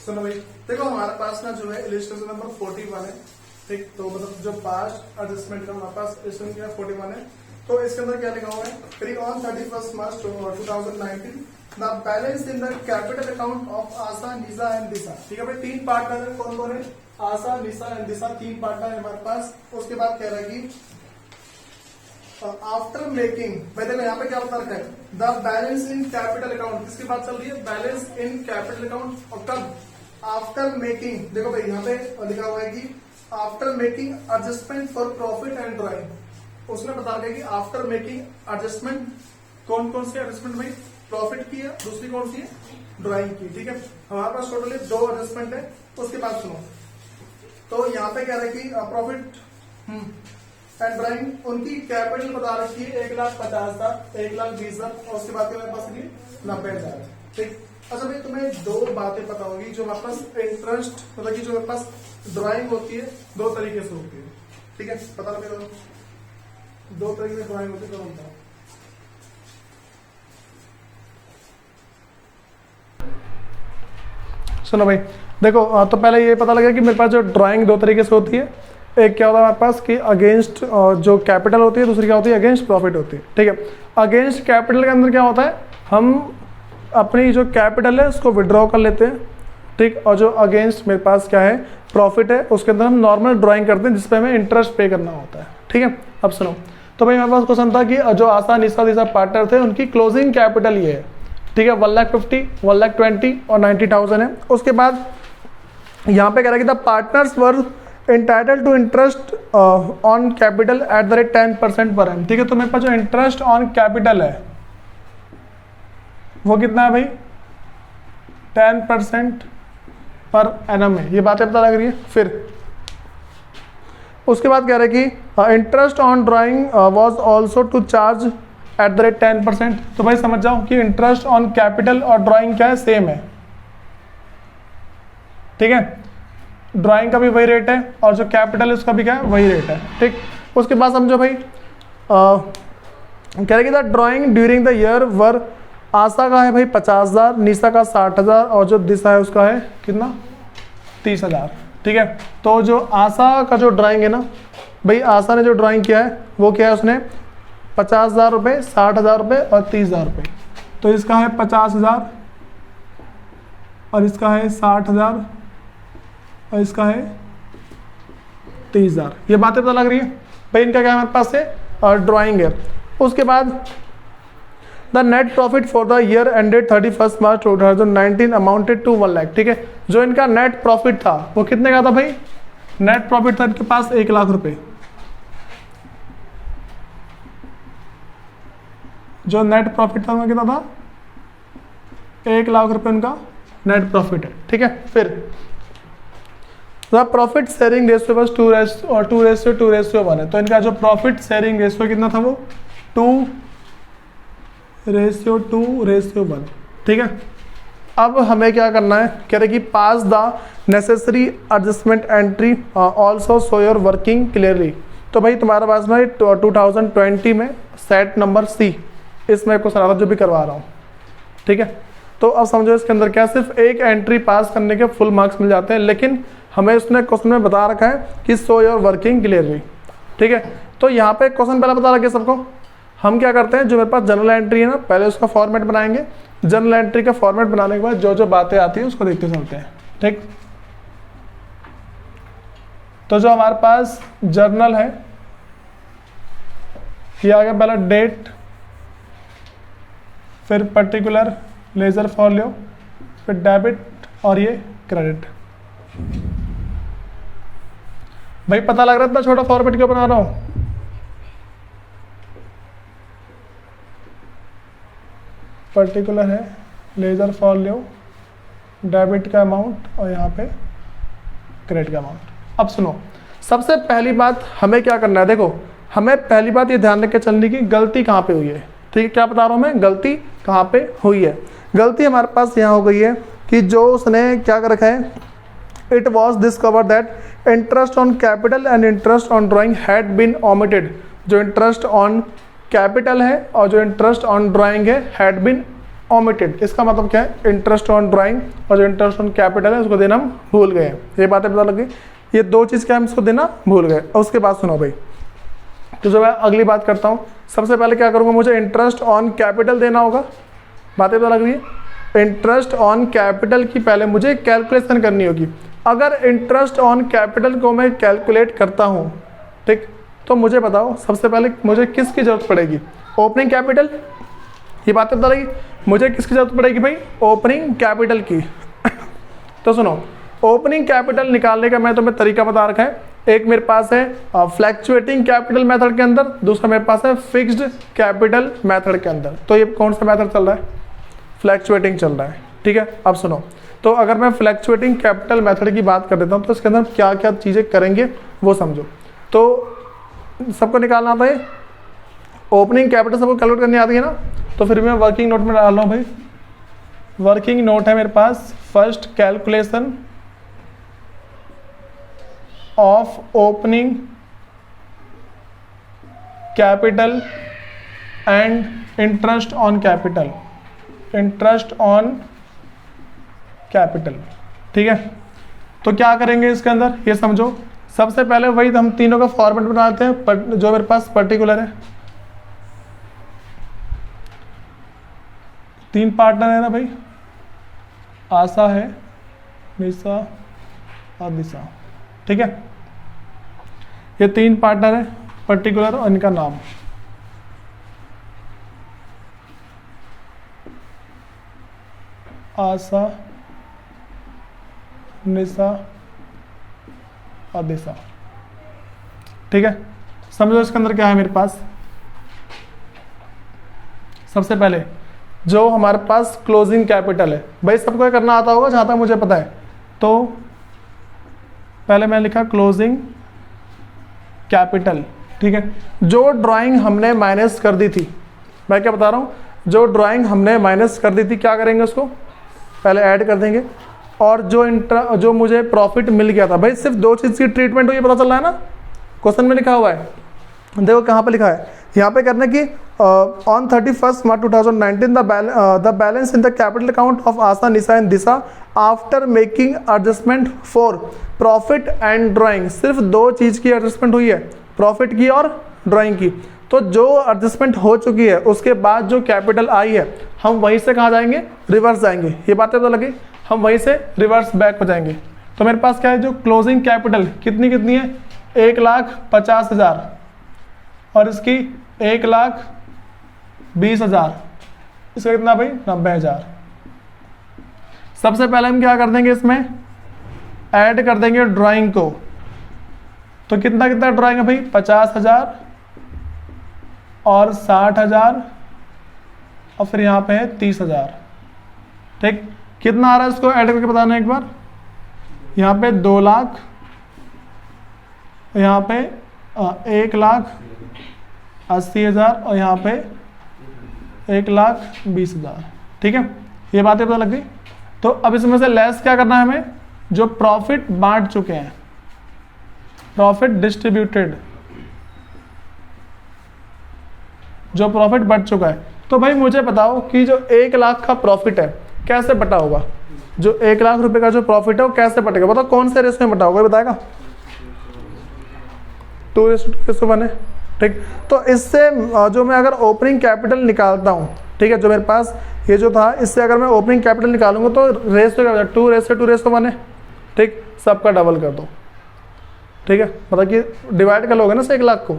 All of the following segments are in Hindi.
सुनो भाई, देखो हमारे पास ना जो है इलस्ट्रेशन नंबर 41 है, ठीक। तो मतलब जो पास्ट एडजस्टमेंट का हमारे पास इलस्ट्रेशन क्या 41 है, तो इसके अंदर क्या लिखा हुआ है, फिर on 31 March 2019 the balance in the capital account of Asha, Nisha and Disha. ठीक है भाई, तीन पार्टनर है, कौन कौन है, आशा, निशा एंड दिशा, तीन पार्टनर है हमारे पास। उसके बाद कह रहा है कि आफ्टर मेकिंग, भाई देखो यहाँ पे क्या बता रखा है, the balance in capital account, किसकी बात चल रही है, बैलेंस इन कैपिटल अकाउंट। और कब, आफ्टर मेकिंग, देखो भाई यहाँ पे लिखा हुआ है कि after making adjustment for profit and drawing. उसने बता रखा है कि आफ्टर मेकिंग एडजस्टमेंट, कौन कौन सी एडजस्टमेंट भाई, प्रॉफिट की है, दूसरी कौन सी है, ड्राइंग की। ठीक है, हमारे पास टोटली 2 एडजस्टमेंट है। उसके बाद सुनो, तो यहाँ पे कह रहा है कि प्रॉफिट एंड ड्राइंग, उनकी कैपिटल बता रखी है 1,50,000, 1,20,000, और उसके बाद मेरे पास 90,000। ठीक। अच्छा भाई, तुम्हें 2 बातें पता होगी जो हमारे पास इंटरेस्ट, मतलब कि जो हमारे पास ड्राइंग होती है 2 तरीके से होती है। ठीक है, पता लगे 2 तरीके से ड्राइंग होती है, कौन बताओ। सुनो भाई, देखो तो पहले ये पता लगा कि मेरे पास जो ड्राइंग 2 तरीके से होती है। एक क्या होता है हमारे पास कि अगेंस्ट जो कैपिटल होती है, दूसरी क्या होती है, अगेंस्ट प्रॉफिट होती है। ठीक है, अगेंस्ट कैपिटल के अंदर क्या होता है, हम अपनी जो कैपिटल है उसको विड्रॉ कर लेते हैं। ठीक, और जो अगेंस्ट मेरे पास क्या है, प्रॉफिट है, उसके अंदर हम नॉर्मल ड्राइंग करते हैं जिसपे हमें इंटरेस्ट पे करना होता है। ठीक है, अब सुनो, तो भाई मेरे पास क्वेश्चन था कि जो आशा, निशा, दिशा पार्टनर थे, उनकी क्लोजिंग कैपिटल ये है। ठीक है, 1,50,000, 1,20,000 और 90,000 है। उसके बाद यहाँ पे कह रहा है कि the partners were entitled to interest on capital at the rate 10% per M. ठीक है, तो मेरे पास जो इंटरेस्ट ऑन कैपिटल है वो कितना है भाई, 10% पर एनम है। ये बातें पता लग रही है। फिर उसके बाद कह रहे हैं कि interest on drawing was also to charge at the rate 10%। तो भाई समझ जाओ कि इंटरेस्ट ऑन कैपिटल और ड्राइंग क्या है, सेम है। ठीक है, ड्राइंग का भी वही रेट है और जो कैपिटल है उसका भी क्या है, वही रेट है। ठीक, उसके बाद समझो भाई, कह रहे कि the drawing during the year were, Asha का है भाई 50,000, निशा का 60,000 और जो दिशा है उसका है कितना, 30,000। ठीक है, तो जो आशा का जो ड्राइंग है ना भाई, आशा ने जो ड्राइंग किया है वो क्या है, उसने 50,000 रुपये, 60,000 रुपये और 30,000 रुपये। तो इसका है 50,000 और इसका है 60,000 और इसका है 30,000। ये बातें पता लग रही है भाई, इनका क्या हमारे पास है, और ड्राइंग है। उसके बाद the net profit for the year ended 31 March 2019 amounted to 1 lakh. ठीक है, जो इनका नेट प्रॉफिट था वो कितने का था भाई, नेट प्रॉफिट था इनके पास 1 लाख रुपए। जो नेट प्रॉफिट था वो कितना था, 1 लाख रुपए उनका नेट प्रॉफिट है। ठीक है, फिर द प्रॉफिट शेयरिंग रेशियो बस 2:1 है। तो इनका जो प्रॉफिट शेयरिंग रेशियो कितना था, वो 2:1। ठीक है, अब हमें क्या करना है, कह रहे कि pass the necessary adjustment entry also show your working clearly. तो भाई तुम्हारे पास में 2020 में सेट नंबर सी, इसमें क्वेश्चन आता जो भी करवा रहा हूँ। ठीक है, तो अब समझो इसके अंदर क्या, सिर्फ एक एंट्री पास करने के फुल मार्क्स मिल जाते हैं, लेकिन हमें उसने क्वेश्चन में बता रखा है कि शो योर वर्किंग क्लियरली। ठीक है, तो यहाँ पे क्वेश्चन पहले बता रखा है सबको। हम क्या करते हैं, जो मेरे पास जनरल एंट्री है ना, पहले उसका फॉर्मेट बनाएंगे। जनरल एंट्री का फॉर्मेट बनाने के बाद जो जो बातें आती है उसको देखते चलते हैं। ठीक, तो जो हमारे पास जर्नल है, ये आ गया पहला डेट, फिर पर्टिकुलर, लेजर फॉलियो, फिर डेबिट और ये क्रेडिट। भाई पता लग रहा है इतना छोटा फॉर्मेट क्यों बना रहा हूं, पर्टिकुलर है, लेजर फॉलियो, डेबिट का अमाउंट और यहाँ पे क्रेडिट का अमाउंट। अब सुनो, सबसे पहली बात हमें क्या करना है, देखो हमें पहली बात ये ध्यान रख के चलने की गलती कहाँ पे हुई है। ठीक है, क्या बता रहा हूँ मैं, गलती कहाँ पे हुई है। गलती हमारे पास यहाँ हो गई है कि जो उसने क्या कर रखा है, it was discover that interest on capital and interest on drawing had been omitted. जो इंटरेस्ट ऑन कैपिटल है और जो इंटरेस्ट ऑन ड्राइंग है हैड बीन ओमिटेड, इसका मतलब क्या है, इंटरेस्ट ऑन ड्राइंग और जो इंटरेस्ट ऑन कैपिटल है उसको देना हम भूल गए। ये बातें पता लगी, ये दो चीज़ क्या हम इसको देना भूल गए। और उसके बाद सुनो भाई, तो जो मैं अगली बात करता हूँ, सबसे पहले क्या करूँगा, मुझे इंटरेस्ट ऑन कैपिटल देना होगा। बातें पता लग रही है, इंटरेस्ट ऑन कैपिटल की पहले मुझे कैलकुलेशन करनी होगी। अगर इंटरेस्ट ऑन कैपिटल को मैं कैलकुलेट करता हूँ, ठीक, तो मुझे बताओ सबसे पहले मुझे किसकी जरूरत पड़ेगी, ओपनिंग कैपिटल। ये बातें बता रही, मुझे किसकी जरूरत पड़ेगी भाई, ओपनिंग कैपिटल की। तो सुनो, ओपनिंग कैपिटल निकालने का मैं तुम्हें तरीका बता रखा है। एक मेरे पास है फ्लैक्चुएटिंग कैपिटल मेथड के अंदर, दूसरा मेरे पास है फिक्स्ड कैपिटल मेथड के अंदर। तो ये कौन सा मेथड चल रहा है, फ्लैक्चुएटिंग चल रहा है, ठीक है। अब सुनो, तो अगर मैं फ्लैक्चुएटिंग कैपिटल मेथड की बात कर देता हूँ तो इसके अंदर क्या क्या चीज़ें करेंगे वो समझो। तो सबको निकालना आता है, ओपनिंग कैपिटल सबको कैलकुलेट करनी आती है ना, तो फिर मैं वर्किंग नोट में डाल रहा हूँ भाई। वर्किंग नोट है मेरे पास, first calculation of opening capital and interest on capital, interest on capital, ठीक है। तो क्या करेंगे इसके अंदर ये समझो। सबसे पहले वही हम तीनों का फॉर्मेट बनाते हैं जो मेरे पास पर्टिकुलर है। तीन पार्टनर है ना भाई, आशा है, निशा और दिशा, ठीक है। ये तीन पार्टनर है पर्टिकुलर और इनका नाम, आशा, निशा और दिशा, ठीक है। समझो इसके अंदर क्या है मेरे पास। सबसे पहले जो हमारे पास क्लोजिंग कैपिटल है, भाई सबको करना आता होगा जहां तक मुझे पता है। तो पहले मैं लिखा क्लोजिंग कैपिटल, ठीक है। जो ड्राइंग हमने माइनस कर दी थी, मैं क्या बता रहा हूँ, जो ड्राइंग हमने माइनस कर दी थी क्या करेंगे, उसको पहले ऐड कर देंगे। और जो मुझे प्रॉफिट मिल गया था, भाई सिर्फ दो चीज़ की ट्रीटमेंट हुई, पता चल रहा है ना, क्वेश्चन में लिखा हुआ है, देखो कहाँ पे लिखा है, यहाँ पे करना कि on 31 March 2019 the balance in the capital account of Asha, Nisha and Disha after making adjustment for profit and drawing. सिर्फ दो चीज़ की एडजस्टमेंट हुई है, प्रॉफिट की और ड्राइंग की। तो जो एडजस्टमेंट हो चुकी है उसके बाद जो कैपिटल आई है, हम वहीं से कहाँ जाएंगे, रिवर्स जाएंगे। ये बातें तो लगी, हम वहीं से रिवर्स बैक हो जाएंगे। तो मेरे पास क्या है, जो क्लोजिंग कैपिटल कितनी है, 1,50,000 और इसकी 1,20,000, इसका कितना भाई 90,000। सबसे पहले हम क्या कर देंगे, इसमें ऐड कर देंगे ड्राइंग को। तो कितना ड्राइंग है भाई, 50,000 और 60,000 और फिर यहाँ पे है 30,000, ठीक। कितना आ रहा है इसको ऐड करके बताना एक बार। यहाँ पे 2 लाख, यहाँ पे 1,80,000 और यहाँ पे 1,20,000, ठीक है। ये बातें पता लग गई। तो अब इसमें से लेस क्या करना है हमें, जो प्रॉफिट बांट चुके हैं, प्रॉफिट डिस्ट्रीब्यूटेड, जो प्रॉफिट बढ़ चुका है। तो भाई मुझे बताओ कि जो 1 लाख का प्रॉफिट है कैसे बटा होगा, जो 1 लाख रुपए का जो प्रॉफिट है वो कैसे बटेगा, बताओ कौन से रेशो में बटा होगा, बताएगा। 2:1 है, ठीक। तो इससे जो मैं अगर ओपनिंग कैपिटल निकालता हूँ, ठीक है, जो मेरे पास ये जो था, इससे अगर मैं ओपनिंग कैपिटल निकालूंगा तो रेशो क्या होगा, 2:2 है, ठीक। सबका डबल कर दो, ठीक है। मतलब कि डिवाइड कर लोगे ना 1 लाख को,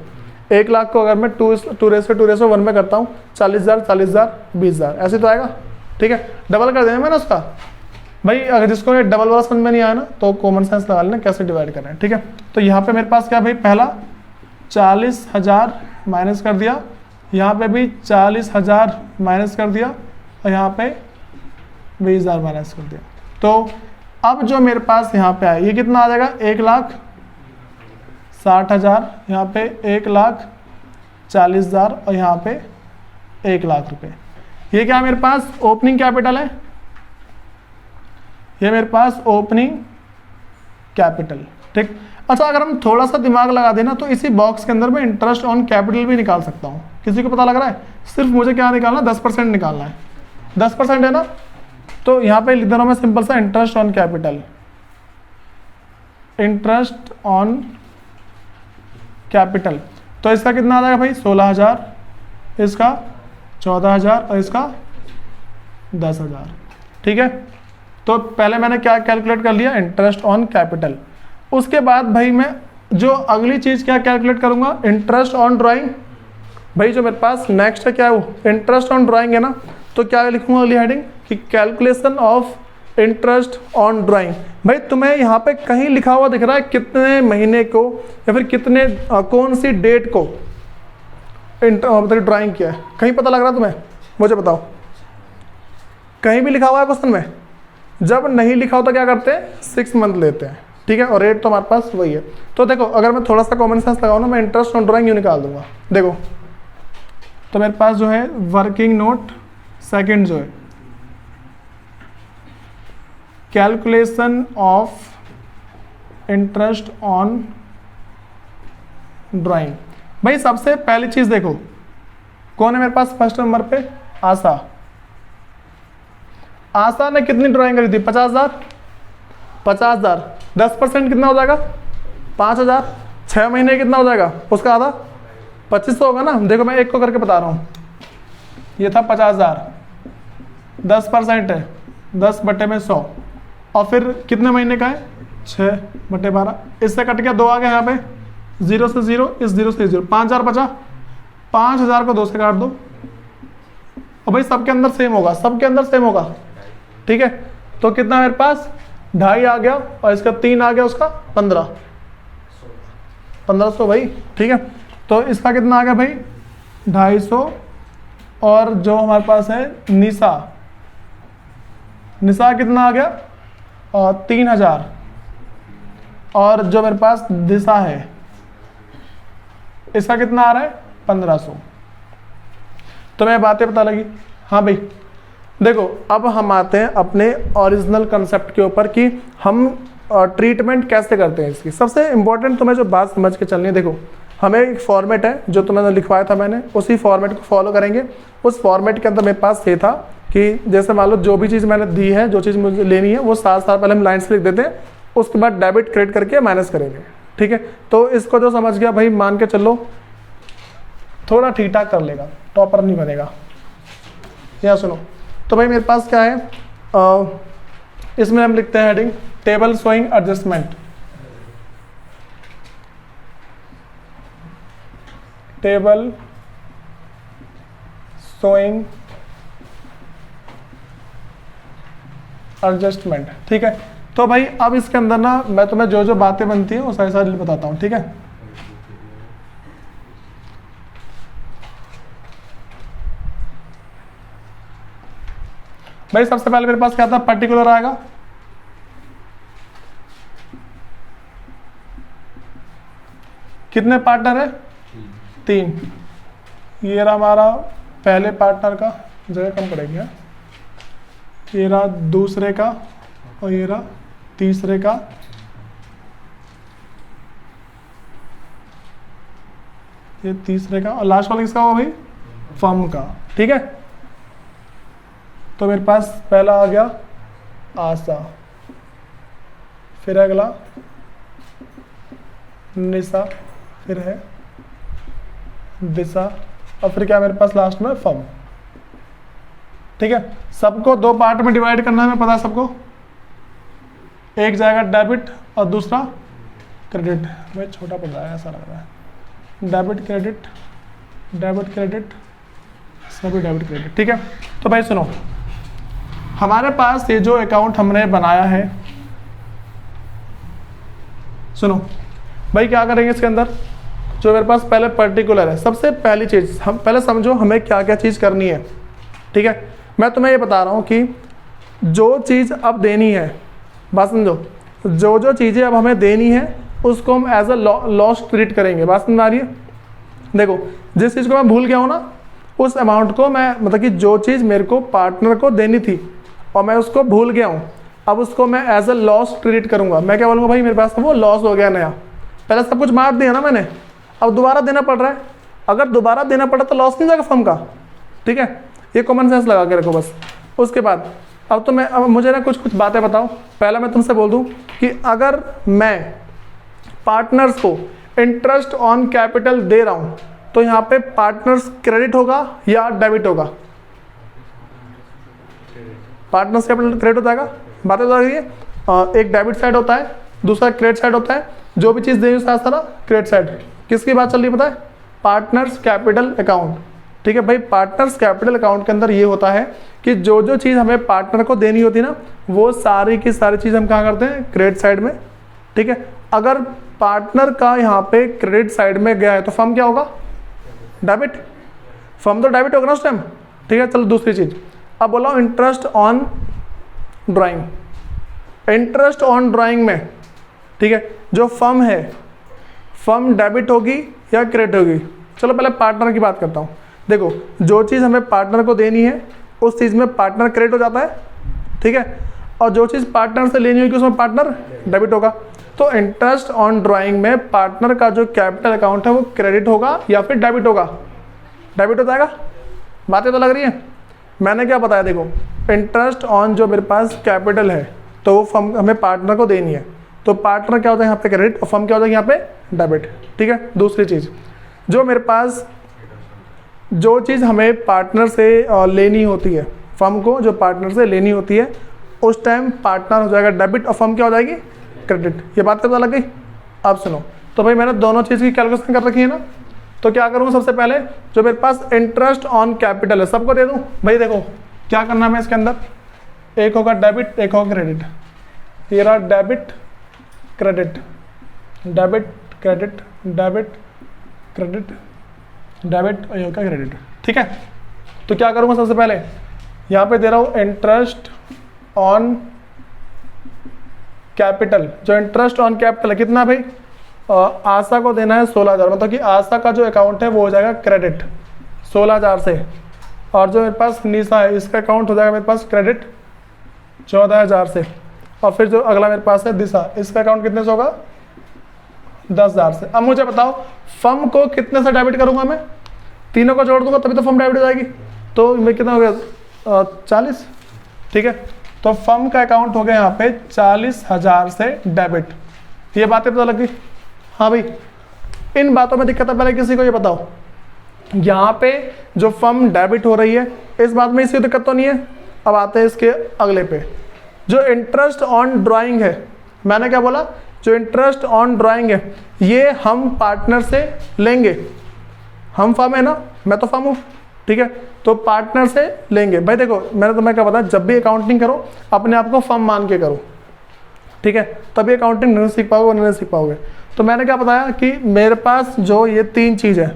1 लाख को अगर मैं 2:1 में करता हूँ, 40,000, 40,000, 20,000, ऐसे तो आएगा, ठीक है। डबल कर देना मैंने उसका। भाई अगर जिसको ये डबल वाला समझ में नहीं आया ना, तो कॉमन सेंस लगा लेना कैसे डिवाइड करना है, ठीक है। तो यहाँ पे मेरे पास क्या भाई, पहला 40,000 माइनस कर दिया, यहाँ पे भी 40,000 माइनस कर दिया और यहाँ पे 20,000 माइनस कर दिया। तो अब जो मेरे पास यहाँ पे आया, ये कितना आ जाएगा, 1,60,000, यहाँ पे 1,40,000 और यहाँ पे 1 लाख रुपए। ये क्या मेरे पास ओपनिंग कैपिटल है, ये मेरे पास ओपनिंग कैपिटल, ठीक। अच्छा अगर हम थोड़ा सा दिमाग लगा देना तो इसी बॉक्स के अंदर मैं इंटरेस्ट ऑन कैपिटल भी निकाल सकता हूँ। किसी को पता लग रहा है, सिर्फ मुझे क्या निकालना है, 10% निकालना है। 10% है ना, तो यहाँ पे लिख दे रहा हूँ मैं सिंपल सा interest on capital, interest on capital. तो इसका कितना आ जाएगा भाई 16,000, इसका 14,000 और इसका 10,000। ठीक है, तो पहले मैंने क्या कैलकुलेट कर लिया, इंटरेस्ट ऑन कैपिटल। उसके बाद भाई मैं जो अगली चीज़ क्या कैलकुलेट करूंगा, इंटरेस्ट ऑन ड्राइंग। भाई जो मेरे पास नेक्स्ट है क्या है वो इंटरेस्ट ऑन ड्राइंग है ना, तो क्या लिखूंगा अगली हेडिंग कि calculation of interest on drawing. भाई तुम्हें यहाँ पे कहीं लिखा हुआ दिख रहा है कितने महीने को या फिर कितने कौन सी डेट को मतलब ड्राइंग किया है, कहीं पता लग रहा है तुम्हें, मुझे बताओ। कहीं भी लिखा हुआ है क्वेश्चन में? जब नहीं लिखा होता क्या करते हैं, 6 मंथ लेते हैं। ठीक है, और रेट तो हमारे पास वही है। तो देखो अगर मैं थोड़ा सा कॉमन सेंस लगाऊँ ना, मैं इंटरेस्ट ऑन ड्राइंग यूँ निकाल दूंगा। देखो तो मेरे पास जो है वर्किंग नोट सेकंड जो है calculation of interest on drawing. भाई सबसे पहली चीज देखो कौन है मेरे पास फर्स्ट नंबर पे, आशा। आशा ने कितनी ड्राइंग करी थी, 50,000। 50,000 10% कितना हो जाएगा, 5,000। 6 महीने कितना हो जाएगा उसका आधा, 2500 होगा ना। देखो मैं एक को करके बता रहा हूँ, ये था 50,000, 10% है 10/100, और फिर कितने महीने का है 6/12। इससे कट गया 2 आ गया यहाँ पे, 0 से 0, इस 0 से 0, 5,000 बचा। 5,000 को 2 से काट दो, और भाई सबके अंदर सेम होगा, सबके अंदर सेम होगा। ठीक है, तो कितना मेरे पास 2.5 आ गया, और इसका 3 आ गया, उसका 1500 भाई। ठीक है, तो इसका कितना आ गया भाई 250, और जो हमारे पास है निशा, निशा कितना आ गया 3,000, और जो मेरे पास दिशा है इसका कितना आ रहा है 1500। तो मैं बातें पता लगी। हाँ भाई देखो अब हम आते हैं अपने ओरिजिनल कंसेप्ट के ऊपर कि हम ट्रीटमेंट कैसे करते हैं इसकी। सबसे इंपॉर्टेंट तुम्हें जो बात समझ के चलनी है, देखो हमें एक फॉर्मेट है जो तुम्हें लिखवाया था मैंने, उसी फॉर्मेट को फॉलो करेंगे। उस फॉर्मेट के अंदर मेरे पास ये था कि जैसे मान लो जो भी चीज़ मैंने दी है, जो चीज़ मुझे लेनी है, वो 7 पहले हम लाइन से लिख देते हैं, उसके बाद डेबिट क्रेडिट करके माइनस करेंगे। ठीक है, तो इसको जो समझ गया भाई मान के चलो थोड़ा ठीक ठाक कर लेगा, टॉपर नहीं बनेगा। यहाँ सुनो, तो भाई मेरे पास क्या है, इसमें हम लिखते हैं heading table showing adjustment. Table showing adjustment. ठीक है, तो भाई अब इसके अंदर ना मैं तुम्हें जो जो बातें बनती हैं वो सारी सारी बताता हूँ। ठीक है, भाई सबसे पहले मेरे पास क्या था, पर्टिकुलर आएगा। कितने पार्टनर है, 3। ये रहा हमारा पहले पार्टनर का, जगह कम पड़ेगी, ये रहा दूसरे का, और ये रहा तीसरे का, ये तीसरे का, और लास्ट वाला किसका होगा भाई, फर्म का। ठीक है, तो मेरे पास पहला आ गया आशा, फिर अगला निशा, फिर है दिशा, और फिर क्या मेरे पास लास्ट में फर्म। ठीक है, सबको 2 पार्ट में डिवाइड करना है, मैं पता है सबको। एक जाएगा डेबिट और दूसरा क्रेडिट। भाई छोटा पड़ रहा है ऐसा लग रहा है, डेबिट क्रेडिट, डेबिट क्रेडिट, सभी डेबिट क्रेडिट। ठीक है, तो भाई सुनो, हमारे पास ये जो अकाउंट हमने बनाया है, सुनो भाई क्या करेंगे इसके अंदर, जो मेरे पास पहले पर्टिकुलर है, सबसे पहली चीज़ हम पहले समझो हमें क्या क्या चीज़ करनी है। ठीक है, मैं तुम्हें ये बता रहा हूँ कि जो चीज़ अब देनी है, बात समझो, जो जो चीज़ें अब हमें देनी है उसको हम एज अ लॉस ट्रीट करेंगे। बात समझ आ रही है? देखो जिस चीज़ को मैं भूल गया हूँ ना, उस अमाउंट को मैं मतलब कि जो चीज़ मेरे को पार्टनर को देनी थी और मैं उसको भूल गया हूँ, अब उसको मैं एज अ लॉस ट्रीट करूँगा। मैं क्या बोलूँगा, भाई मेरे पास वो लॉस हो गया नया, पहले सब कुछ मार दिया ना मैंने, अब दोबारा देना पड़ रहा है। अगर दोबारा देना पड़ा तो लॉस नहीं जाएगा फर्म का। ठीक है, ये कॉमन सेंस लगा के रखो बस। उसके बाद अब मुझे ना कुछ बातें बताओ। पहला मैं तुमसे बोल दूं कि अगर मैं पार्टनर्स को इंटरेस्ट ऑन कैपिटल दे रहा हूं तो यहाँ पे पार्टनर्स क्रेडिट होगा या डेबिट होगा? पार्टनर्स कैपिटल क्रेडिट हो जाएगा। बातें बता रही है, एक डेबिट साइड होता है, दूसरा क्रेडिट साइड होता है। जो भी चीज़ देंगे सारा सारा क्रेडिट साइड। किसकी बात चल रही है पता है? Partners capital account. ठीक है भाई, पार्टनर्स कैपिटल अकाउंट के अंदर ये होता है कि जो जो चीज़ हमें पार्टनर को देनी होती है ना, वो सारी की सारी चीज़ हम कहाँ करते हैं? क्रेडिट साइड में। ठीक है, अगर पार्टनर का यहाँ पे क्रेडिट साइड में गया है तो फर्म क्या होगा? डेबिट। फर्म तो डेबिट होगा ना उस टाइम। ठीक है, चलो दूसरी चीज़ अब बोला interest on drawing. Interest on drawing में, ठीक है, जो फर्म है, फर्म डेबिट होगी या क्रेडिट होगी? चलो पहले पार्टनर की बात करता हूँ। देखो, जो चीज़ हमें पार्टनर को देनी है उस चीज़ में पार्टनर क्रेडिट हो जाता है, ठीक है, और जो चीज़ पार्टनर से लेनी होगी उसमें पार्टनर डेबिट होगा। तो इंटरेस्ट ऑन ड्राइंग में पार्टनर का जो कैपिटल अकाउंट है वो क्रेडिट होगा या फिर डेबिट होगा? डेबिट हो जाएगा। बातें तो लग रही है। मैंने क्या बताया, देखो इंटरेस्ट ऑन जो मेरे पास कैपिटल है तो वो फर्म हमें पार्टनर को देनी है, तो पार्टनर क्या होता है यहाँ पे? क्रेडिट, और फर्म क्या होता है यहाँ पे? डेबिट। ठीक है, दूसरी चीज़, जो मेरे पास जो चीज़ हमें पार्टनर से लेनी होती है, फर्म को जो पार्टनर से लेनी होती है उस टाइम पार्टनर हो जाएगा डेबिट और फर्म क्या हो जाएगी? क्रेडिट। ये बात पता लग गई? अब सुनो, तो भाई मैंने दोनों चीज़ की कैलकुलेशन कर रखी है ना, तो क्या करूँगा? सबसे पहले जो मेरे पास इंटरेस्ट ऑन कैपिटल है सबको दे दूँ। भाई देखो क्या करना है इसके अंदर, एक होगा डेबिट, एक होगा क्रेडिट। ये रहा debit credit, debit credit, debit credit, debit और ये होगा क्रेडिट। ठीक है, तो क्या करूँगा? सबसे पहले यहाँ पे दे रहा हूँ इंटरेस्ट ऑन कैपिटल। जो इंटरेस्ट ऑन कैपिटल है कितना भाई? आशा को देना है 16,000, मतलब कि आशा का जो अकाउंट है वो हो जाएगा क्रेडिट 16,000 से, और जो मेरे पास निशा है इसका अकाउंट हो जाएगा मेरे पास क्रेडिट 14,000 से, और फिर जो अगला मेरे पास है दिशा, इसका अकाउंट कितने से होगा? 10,000 से। अब मुझे बताओ फर्म को कितने से डेबिट करूंगा मैं? तीनों को जोड़ दूंगा तभी तो फर्म डेबिट हो जाएगी। तो मैं कितना हो गया? 40। ठीक है, तो फर्म का अकाउंट हो गया यहाँ पे 40,000 से डेबिट। ये बातें पता लग गई? हाँ भाई, इन बातों में दिक्कत है? पहले किसी को ये बताओ, यहाँ पे जो फर्म डेबिट हो रही है इस बात में इसी दिक्कत तो नहीं है? अब आते हैं इसके अगले पे, जो इंटरेस्ट ऑन ड्राइंग है। मैंने क्या बोला? जो इंटरेस्ट ऑन ड्राइंग है ये हम पार्टनर से लेंगे। हम फर्म है ना, मैं तो फर्म हूँ, ठीक है, तो पार्टनर से लेंगे। भाई देखो मैंने तुम्हें क्या बताया, जब भी अकाउंटिंग करो अपने आप को फर्म मान के करो, ठीक है, तभी अकाउंटिंग नहीं सीख पाओगे, नहीं सीख पाओगे। तो मैंने क्या बताया कि मेरे पास जो ये तीन चीज़ है,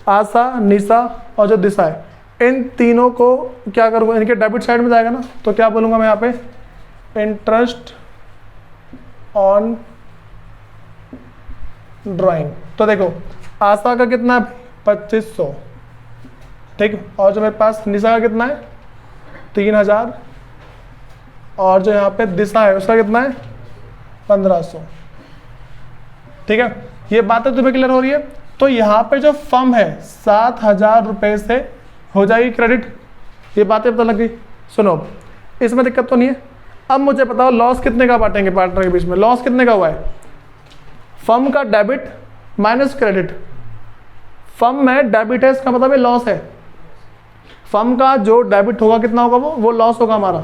आशा, निशा और जो दिशा है, इन तीनों को क्या करूँगा? इनके डेबिट साइड में जाएगा ना, तो क्या बोलूँगा मैं यहाँ पे? Interest on drawing. तो देखो आशा का कितना है? 2500, ठीक, और जो मेरे पास निशा का कितना है? 3,000, और जो यहाँ पे दिशा है उसका कितना है? 1,500। ठीक है, ये बातें तुम्हें क्लियर हो रही है? तो यहाँ पे जो फर्म है 7,000 रुपये से हो जाएगी क्रेडिट। ये बातें पता लग गई? सुनो, इसमें दिक्कत तो नहीं है। अब मुझे बताओ लॉस कितने का बांटेंगे पार्टनर के बीच में? लॉस कितने का हुआ है? फर्म का डेबिट माइनस क्रेडिट। फर्म में डेबिट है, इसका मतलब ये लॉस है। फर्म का जो डेबिट होगा कितना होगा? वो लॉस होगा हमारा।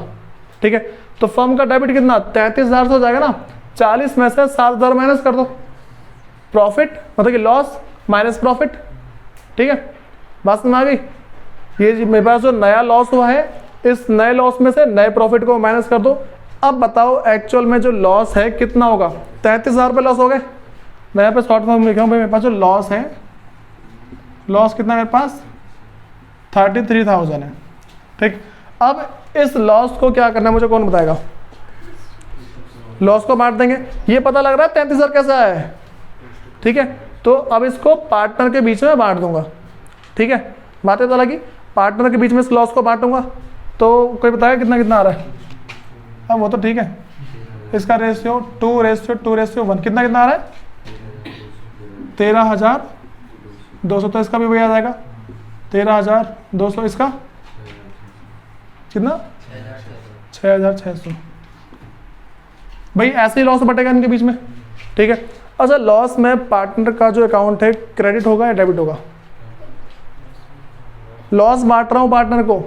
ठीक है, तो फर्म का डेबिट कितना? 33,000 से हो जाएगा ना। 40 में से 7,000 माइनस कर दो, प्रॉफिट मतलब कि लॉस माइनस प्रॉफिट। ठीक है, बात समझ आ गई? ये मेरे पास जो नया लॉस हुआ है, इस नए लॉस में से नए प्रॉफिट को माइनस कर दो। अब बताओ एक्चुअल में जो लॉस है कितना होगा? 33,000 रुपये लॉस हो गए। मैं यहाँ पे शॉर्ट फॉर्म में लिखा हूँ भाई, मेरे पास जो लॉस है, लॉस कितना मेरे पास? 33,000 है। ठीक, अब इस लॉस को क्या करना है मुझे कौन बताएगा? लॉस को बांट देंगे। ये पता लग रहा है 33,000 कैसे आया है? ठीक है, तो अब इसको पार्टनर के बीच में बांट दूंगा। ठीक है, बातें तो लगी? पार्टनर के बीच में इस लॉस को बांटूंगा, तो कोई बताएगा कितना कितना आ रहा है? अब वो तो ठीक है, इसका रेशियो 2:1 कितना कितना आ रहा है? 13,200। तो इसका भी वही आ जाएगा 13,200। इसका कितना? 6,600। भाई ऐसे ही लॉस बटेगा इनके बीच में, ठीक है। अच्छा, लॉस में पार्टनर का जो अकाउंट है क्रेडिट होगा या डेबिट होगा? लॉस बांट रहा हूं पार्टनर को,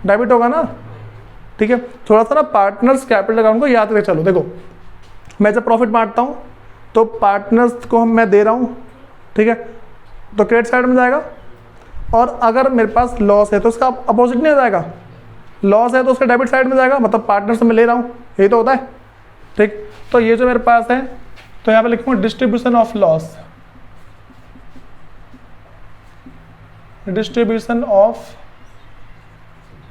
डेबिट होगा ना, ठीक है। थोड़ा सा ना पार्टनर्स कैपिटल अकाउंट को याद करके चलो। देखो, मैं जब प्रॉफिट बांटता हूं तो पार्टनर्स को मैं दे रहा हूं, ठीक है, तो क्रेडिट साइड में जाएगा। और अगर मेरे पास लॉस है तो उसका अपोजिट नहीं हो जाएगा, लॉस है तो उसका डेबिट साइड में जाएगा, मतलब पार्टनर से मैं ले रहा हूं, यही तो होता है, ठीक। तो ये जो मेरे पास है, तो यहाँ पे लिखूंगा distribution of loss, distribution of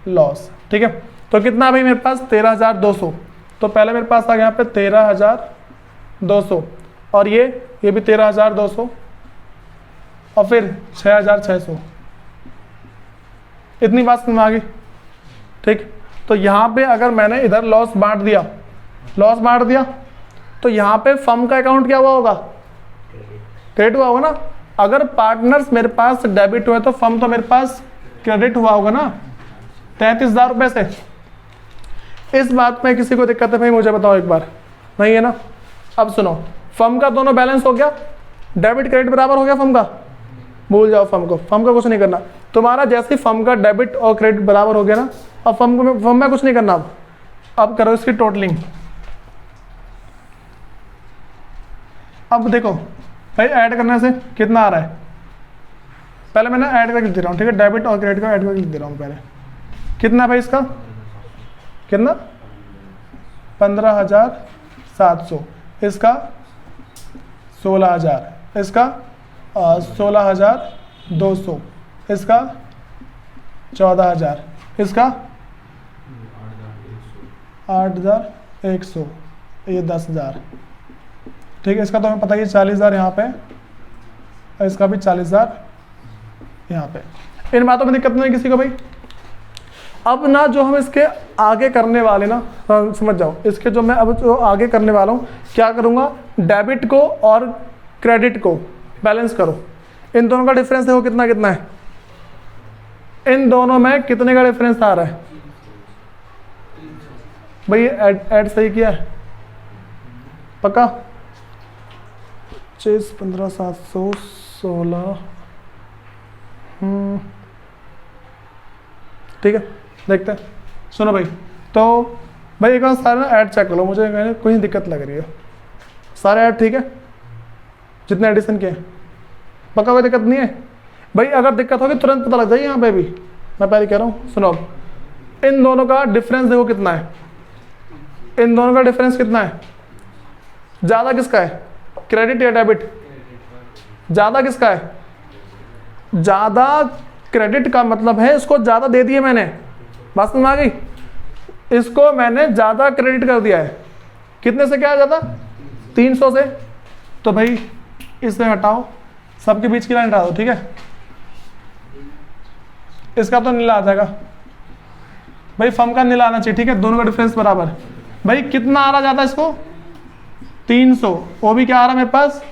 loss, ठीक है। तो कितना भाई मेरे पास 13,200, तो पहले मेरे पास आ गया यहाँ पे 13,200 और ये भी 13,200 और फिर 6,600, इतनी बात समझ में आ गई, ठीक। तो यहाँ पे अगर मैंने इधर लॉस बांट दिया, लॉस बांट दिया, तो यहाँ पे फर्म का अकाउंट क्या हुआ होगा? क्रेडिट हुआ होगा ना। अगर पार्टनर्स मेरे पास डेबिट हुए तो फर्म तो मेरे पास क्रेडिट हुआ होगा ना 33,000 रुपए से। इस बात में किसी को दिक्कत है भाई मुझे बताओ एक बार? नहीं है ना। अब सुनो, फर्म का दोनों बैलेंस हो गया, डेबिट क्रेडिट बराबर हो गया फर्म का, भूल जाओ फर्म को, फर्म का कुछ नहीं करना तुम्हारा। जैसे फर्म का डेबिट और क्रेडिट बराबर हो गया ना, अब फर्म में कुछ नहीं करना। अब करो इसकी टोटलिंग। अब देखो भाई ऐड करने से कितना आ रहा है, पहले मैंने ऐड करके लिख दे रहा हूँ, ठीक है, डेबिट और क्रेडिट का ऐड करके लिख दे रहा हूँ पहले। कितना भाई इसका, कितना 15,700, इसका 16,000, इसका 16,200, इसका 14,000, इसका 8,100, ये 10,000, ठीक है। इसका तो हमें पता ही 40,000 यहाँ पे, और इसका भी 40,000 यहाँ पे। इन बातों में दिक्कत नहीं किसी को भाई। अब ना जो हम इसके आगे करने वाले ना, समझ जाओ, इसके जो मैं अब जो आगे करने वाला हूँ, क्या करूँगा, डेबिट को और क्रेडिट को बैलेंस करो। इन दोनों का डिफरेंस देखो कितना कितना है, इन दोनों में कितने का डिफरेंस आ रहा है भाई? ऐड सही किया है पक्का? 25, 15, 700, 16, ठीक है, देखते हैं। सुनो भाई, तो भाई एक बार सारे ना ऐड चेक कर लो, मुझे कोई दिक्कत लग रही है। सारे ऐड ठीक है, जितने एडिशन के हैं, पक्का कोई दिक्कत नहीं है भाई? अगर दिक्कत होगी तुरंत पता लग जाएगी यहाँ पे भी, मैं पहले कह रहा हूँ। सुनो, इन दोनों का डिफरेंस देखो कितना है, इन दोनों का डिफरेंस कितना है? ज़्यादा किसका है, क्रेडिट या डेबिट? ज़्यादा किसका है? ज़्यादा क्रेडिट का मतलब है इसको ज़्यादा दे दिए मैंने, बात समझ आ गई? इसको मैंने ज़्यादा क्रेडिट कर दिया है। कितने से क्या है ज़्यादा? 300 से। तो भाई इसे हटाओ, सबके बीच की लाइन हटा दो, ठीक है। इसका तो नीला आ जाएगा भाई, फर्म का नीला आना चाहिए, ठीक है, दोनों का डिफरेंस बराबर। भाई कितना आ रहा ज़्यादा इसको? 300, वो भी क्या आ रहा है मेरे पास?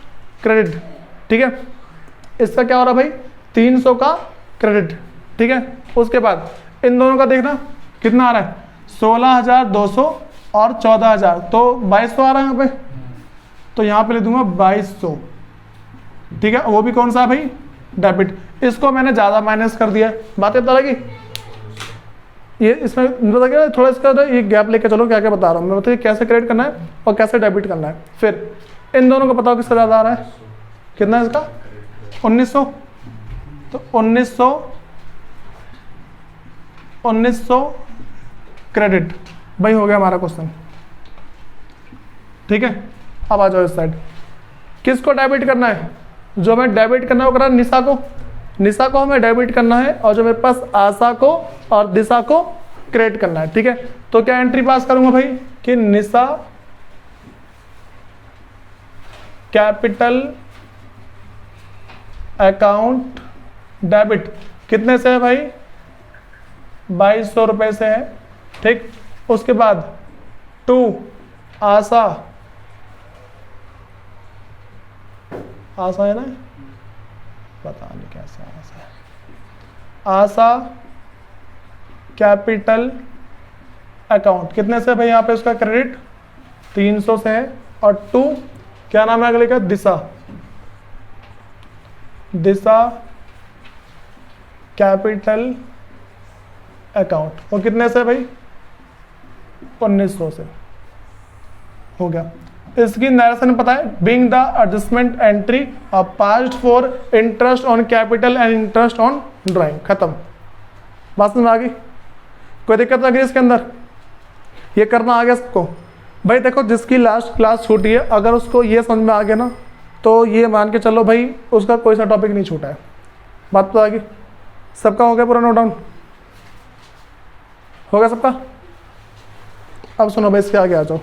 क्रेडिट, ठीक है। इसका क्या हो रहा भाई? 300 का क्रेडिट, ठीक है। उसके बाद इन दोनों का देखना कितना आ रहा है, 16,200 और 14,000, तो 2,200 आ रहा है यहाँ पे, तो यहाँ पे ले दूंगा 2,200, ठीक है। वो भी कौन सा है भाई? डेबिट। इसको मैंने ज़्यादा माइनस कर दिया, बातें पता लगी? ये इसमें पता क्या, थोड़ा इसका ये गैप लेके चलो, क्या क्या बता रहा हूँ मैं, बताइए कैसे क्रेडिट करना है और कैसे डेबिट करना है। फिर इन दोनों को बताओ किसका ज़्यादा आ रहा है, कितना है इसका? 1,900, तो 1,900 क्रेडिट भाई, हो गया हमारा क्वेश्चन, ठीक है। अब आ जाओ इस साइड, किसको डेबिट करना है? जो हमें डेबिट करना है वो करा निशा को, निशा को हमें डेबिट करना है, और जो मेरे पास आशा को और दिशा को क्रेडिट करना है, ठीक है। तो क्या एंट्री पास करूंगा भाई कि निशा कैपिटल अकाउंट डेबिट कितने से है भाई? 2,200 रुपए से है, ठीक। उसके बाद टू आशा, आशा है ना, पता नहीं कैसे आशा है, आशा कैपिटल अकाउंट, कितने से भाई यहाँ पे उसका क्रेडिट 300 से है, और 2 क्या नाम है अगले का, दिशा, दिशा कैपिटल अकाउंट, वो कितने से भाई 1900 से, हो गया। इसकी नरेशन पता है, being the adjustment entry passed for interest on capital and interest on drawing, खत्म। बात समझ में आ गई, कोई दिक्कत आ गई इसके अंदर, ये करना आ गया सबको। भाई देखो जिसकी लास्ट क्लास छूटी है, अगर उसको ये समझ में आ गया ना, तो ये मान के चलो भाई उसका कोई सा टॉपिक नहीं छूटा है। बात तो आ गई, सबका हो गया पूरा नोट डाउन, हो गया सबका। अब सुनो भाई इसके आगे आ जाओ।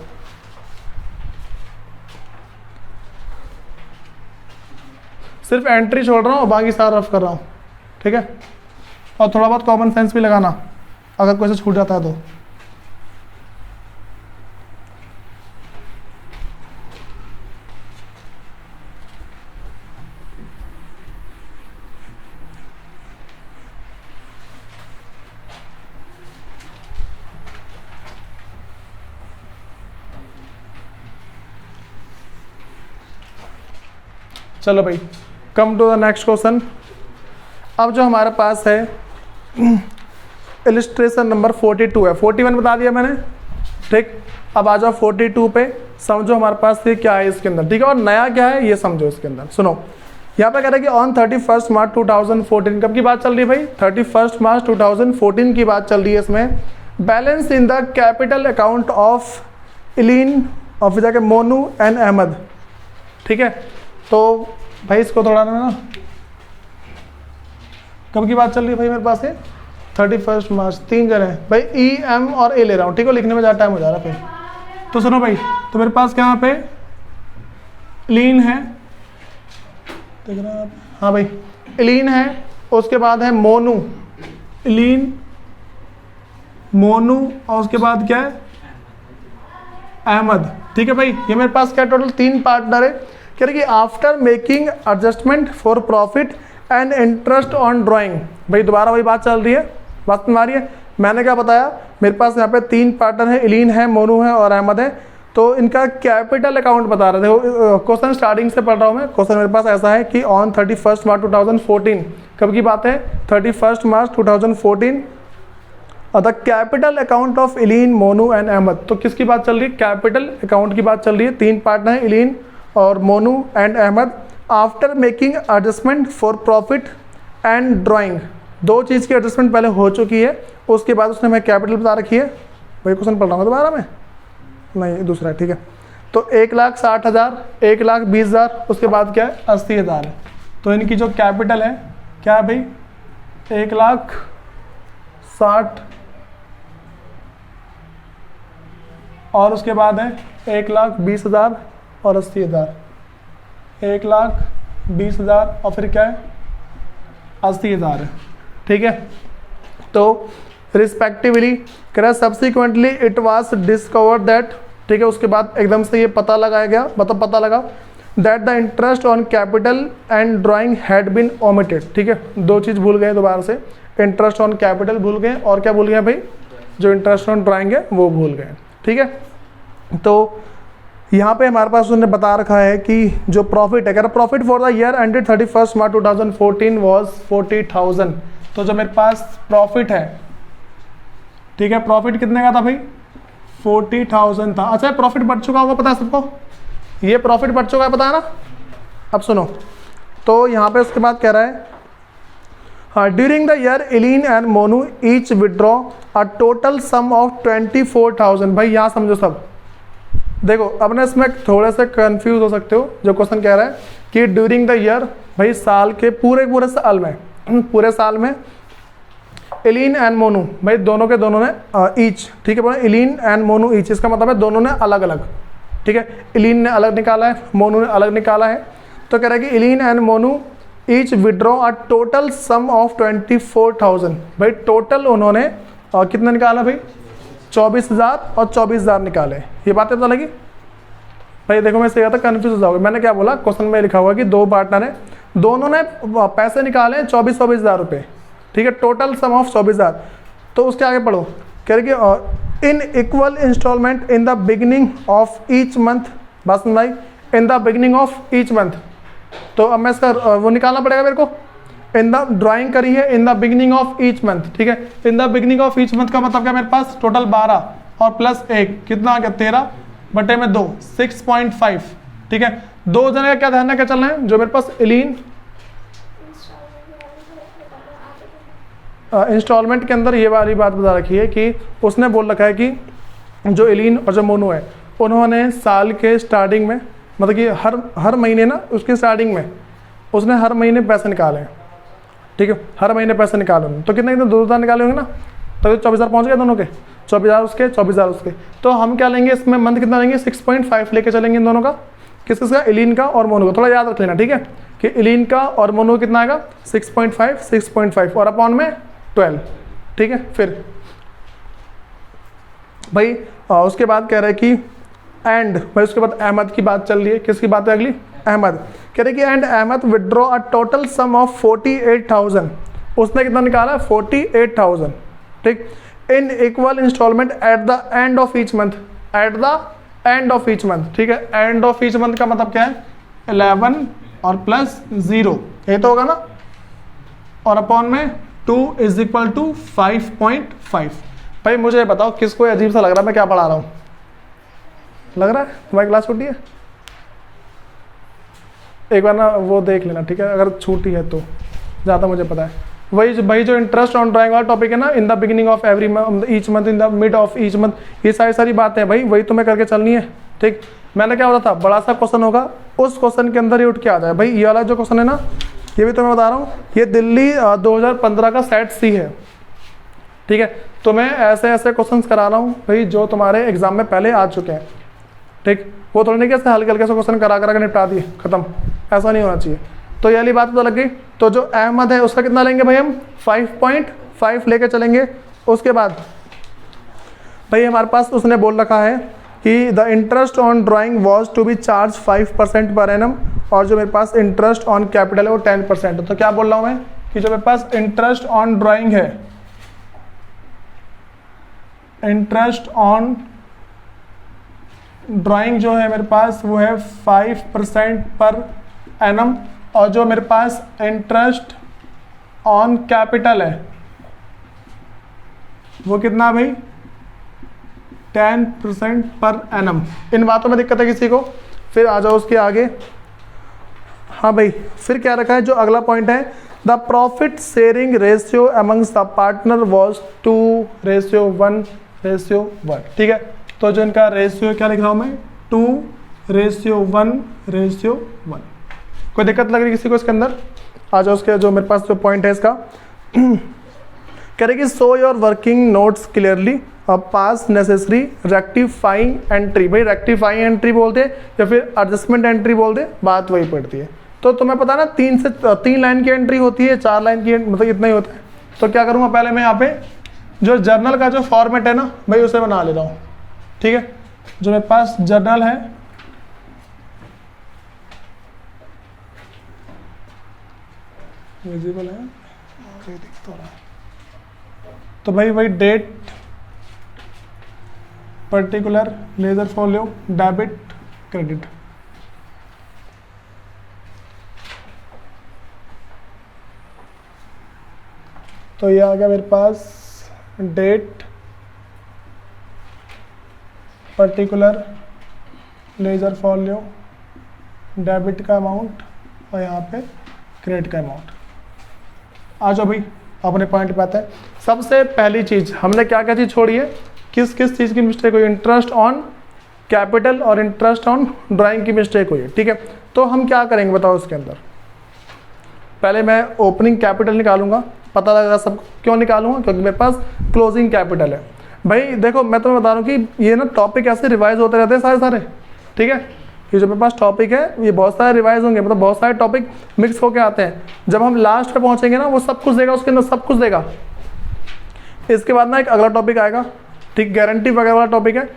सिर्फ एंट्री छोड़ रहा हूँ, बाकी सारा रफ कर रहा हूँ, ठीक है। और थोड़ा बहुत कॉमन सेंस भी लगाना अगर कोई से छूट जाता है तो। चलो भाई, come to the next question. अब जो हमारे पास है इलिस्ट्रेशन नंबर 42 है, 41 बता दिया मैंने, ठीक। अब आ जाओ 42 पे, समझो हमारे पास ये क्या है इसके अंदर, ठीक है, और नया क्या है ये समझो इसके अंदर। सुनो, यहाँ पे कह रहा है कि ऑन 31 मार्च 2014, कब की बात चल रही है भाई, 31 मार्च 2014 की बात चल रही है इसमें। Balance in the capital account of Eileen और फिर जाके मोनू एंड अहमद, ठीक है। तो भाई इसको थोड़ा ना, कब की बात चल रही है भाई मेरे पास है 31 मार्च, 3 जने भाई, ई एम और ए ले रहा हूँ, ठीक है, लिखने में ज़्यादा टाइम हो जा रहा है फिर। तो सुनो भाई, तो मेरे पास क्या यहाँ पे लीन है, देख रहे हैं आप, हाँ भाई लीन है, उसके बाद है मोनू, लीन मोनू, और उसके बाद क्या है अहमद, ठीक है भाई। ये मेरे पास क्या टोटल 3 पार्टनर है। कह रहे कि after making adjustment for profit and interest on drawing, भाई दोबारा वही बात चल रही है, बात में आ रही है। मैंने क्या बताया, मेरे पास यहाँ पे 3 पार्टनर है, इलीन है, मोनू है और अहमद है। तो इनका कैपिटल अकाउंट बता रहे थे। क्वेश्चन स्टार्टिंग से पढ़ रहा हूँ मैं। क्वेश्चन मेरे पास ऐसा है कि ऑन 31 मार्च 2014, कब की बात है 31 March 2014, the capital account of Eileen Monu and Ahmad. तो किसकी बात चल रही है, कैपिटल अकाउंट की बात चल रही है। 3 पार्टनर है, इलीन और Monu and Ahmed. After making adjustment for profit and drawing, 2 चीज़ की एडजस्टमेंट पहले हो चुकी है, उसके बाद उसने हमें कैपिटल बता रखी है। वही क्वेश्चन पढ़ रहा हूँ दोबारा में, नहीं दूसरा है, ठीक है। तो 1,60,000, 1,20,000, उसके बाद क्या है 80,000 है। तो इनकी जो कैपिटल है क्या है भाई 1,60,000 और उसके बाद है 1,20,000 और 80,000, 1,20,000 और फिर क्या है 80,000 है, ठीक है। तो रिस्पेक्टिवली कह subsequently it was discovered that, ठीक है, उसके बाद एकदम से ये पता लगाया गया, मतलब पता लगा that the interest on capital and drawing had been omitted, ठीक है। 2 चीज़ भूल गए दोबारा से, इंटरेस्ट ऑन कैपिटल भूल गए और क्या भूल गए भाई, जो इंटरेस्ट ऑन ड्राइंग है वो भूल गए, ठीक है। तो यहाँ पे हमारे पास उन्होंने बता रखा है कि जो प्रॉफिट है, profit for the year ended 31 March 2014 was 40,000। तो जो मेरे पास प्रॉफिट है, ठीक है, प्रॉफिट कितने का था भाई 40,000 था। अच्छा, प्रॉफिट बढ़ चुका होगा, पता है सबको, ये प्रॉफिट बढ़ चुका है, पता है ना। अब सुनो, तो यहाँ पे उसके बाद कह रहा है during the year Eileen and Monu each withdraw a total sum of 24,000। भाई यहाँ समझो सब, देखो अपने इसमें थोड़े से कंफ्यूज हो सकते हो। जो क्वेश्चन कह रहा है कि ड्यूरिंग द ईयर, भाई साल के पूरे साल में, पूरे साल में इलीन एंड मोनू, भाई दोनों के दोनों ने ईच, ठीक है, बोले इलीन एंड मोनू ईच, इसका मतलब है दोनों ने अलग अलग, ठीक है। इलीन ने अलग निकाला है, मोनू ने अलग निकाला है। तो कह रहा है कि Eileen and Monu each withdraw a total sum of 24,000। भाई टोटल उन्होंने कितना निकाला भाई 24,000 और 24,000 निकाले। ये बातें पता लगी भाई। देखो मैं सही था, कन्फ्यूज हो जाओगे। मैंने क्या बोला, क्वेश्चन में लिखा हुआ कि 2 पार्टनर है, दोनों ने पैसे निकाले 24,000 रुपये, ठीक है, टोटल सम ऑफ 24,000। तो उसके आगे पढ़ो, कह रहे कि in equal instalment in the beginning of each month, बस भाई, in the beginning of each month. तो अब मैं इसका वो निकालना पड़ेगा मेरे को। इन द ड्राइंग करी है इन the beginning of each month, ठीक है। इन the beginning of each month का मतलब क्या, मेरे पास टोटल 12 और प्लस 1 कितना आ गया 13 बटे में 2 6.5, ठीक है। 2 जने का क्या ध्यान है, क्या चलना है, जो मेरे पास एलीन इंस्टॉलमेंट के अंदर ये वाली बात बता रखी है कि उसने बोल रखा है कि जो एलीन और जो मोनू है उन्होंने साल के स्टार्टिंग में, मतलब कि हर महीने ना उसके स्टार्टिंग में उसने हर महीने पैसे निकाले हैं, ठीक है। हर महीने पैसे निकाले उन्होंने, तो कितने 2,000 निकाले होंगे ना, तो 24,000 पहुँच गए दोनों के, 24,000 उसके 24,000 उसके। तो हम क्या लेंगे इसमें, मंथ कितना लेंगे 6.5 लेके चलेंगे इन दोनों का, किसका, एलीन का और मोनू का। थोड़ा याद रख लेना, ठीक है, कि एलीन का और मोनू कितना आएगा 6.5 और अपॉन में 12, ठीक है। फिर भाई उसके बाद कह रहे हैं कि एंड, भाई उसके बाद अहमद की बात चल रही है, किसकी बात है अगली, अहमद कह रहे कि and Ahmed withdraw a total sum of 48,000, उसने कितना निकाला 48,000, ठीक, in equal instalment at the end of each month, at the end of each month, ठीक है। एंड ऑफ ईच मंथ का मतलब क्या है 11 और प्लस 0, ये तो होगा ना, और अपॉन में 2 इज इक्वल टू 5.5। भाई मुझे बताओ किसको अजीब सा लग रहा है मैं क्या पढ़ा रहा हूँ, लग रहा है तुम्हारी क्लास छूटी है, एक बार ना वो देख लेना, ठीक है, अगर छूटी है तो, ज़्यादा मुझे पता है। वही जो इंटरेस्ट ऑन ड्राइंग वाला टॉपिक है ना, इन the beginning of every each month, in the mid of each month, ये सारी बातें भाई वही तुम्हें करके चलनी है, ठीक। मैंने क्या बोला था, बड़ा सा क्वेश्चन होगा, उस क्वेश्चन के अंदर ही उठ के आ जाए। भाई ये वाला जो क्वेश्चन है ना, ये भी तो मैं बता रहा हूँ, ये दिल्ली 2015 का सेट सी है, ठीक है। तो मैं ऐसे क्वेश्चंस करा रहा हूँ भाई जो तुम्हारे एग्जाम में पहले आ चुके हैं, ठीक। वो थोड़ी नहीं कैसे हल्के हल्के से क्वेश्चन करा के निपटा दिए, खत्म, ऐसा नहीं होना चाहिए। तो ये वाली बात पता लग गई। तो जो अहमद है उसका कितना लेंगे भाई, हम 5.5 लेके चलेंगे। उसके बाद भाई हमारे पास उसने बोल रखा है कि the interest on drawing was to be charge 5% per annum, और जो मेरे पास इंटरेस्ट ऑन कैपिटल है वो 10% है। तो क्या बोल रहा हूँ मैं कि जो मेरे पास इंटरेस्ट ऑन ड्राइंग है, इंटरेस्ट ऑन ड्राइंग जो है मेरे पास वो है 5% पर एनम, और जो मेरे पास इंटरेस्ट ऑन कैपिटल है वो कितना भाई 10% पर एनम। इन बातों में दिक्कत है किसी को, फिर आ जाओ उसके आगे। हाँ भाई, फिर क्या रखा है, जो अगला पॉइंट है, the profit sharing ratio amongst the partner was 2:1:1, ठीक है। तो जो इनका रेशियो क्या लिख रहा हूँ मैं, 2:1:1। कोई दिक्कत लग रही किसी को इसके अंदर, आ जाओ उसके जो मेरे पास जो पॉइंट है इसका कह रहे कि so your working notes clearly pass necessary rectifying entry. भाई रेक्टिफाइंग एंट्री बोलते या फिर एडजस्टमेंट एंट्री बोलते, बात वही पड़ती है। तो तुम्हें पता ना 3 लाइन की एंट्री होती है, 4 लाइन की, मतलब इतना ही होता है। तो क्या करूँगा, पहले मैं यहाँ पे जो जर्नल का जो फॉर्मेट है ना भाई उसे बना ले रहा हूँ, ठीक है। जो मेरे पास जर्नल है विजिबल है, दिख तो रहा है। तो भाई वही date, particular, ledger folio, debit, credit. तो ये आ गया मेरे पास date, particular, ledger folio, debit का अमाउंट और यहाँ पे क्रेडिट का अमाउंट। आ जाओ भाई अपने पॉइंट पे आते हैं। सबसे पहली चीज़ हमने क्या क्या चीज़ छोड़ी है, किस किस चीज़ की मिस्टेक हुई, इंटरेस्ट ऑन कैपिटल और इंटरेस्ट ऑन ड्राइंग की मिस्टेक हुई है, ठीक है। तो हम क्या करेंगे बताओ, उसके अंदर पहले मैं ओपनिंग कैपिटल निकालूंगा, पता लगेगा सबको क्यों निकालूंगा, क्योंकि मेरे पास क्लोजिंग कैपिटल है। भाई देखो मैं तुम्हें बता रहा हूँ कि ये ना टॉपिक ऐसे रिवाइज होते रहते हैं सारे, ठीक है। ये जो मेरे पास टॉपिक है ये बहुत सारे रिवाइज होंगे, मतलब बहुत सारे टॉपिक मिक्स होके आते हैं। जब हम लास्ट पे पहुंचेंगे ना वो सब कुछ देगा, उसके अंदर सब कुछ देगा। इसके बाद ना एक अगला टॉपिक आएगा, ठीक, गारंटी वगैरह वाला टॉपिक है।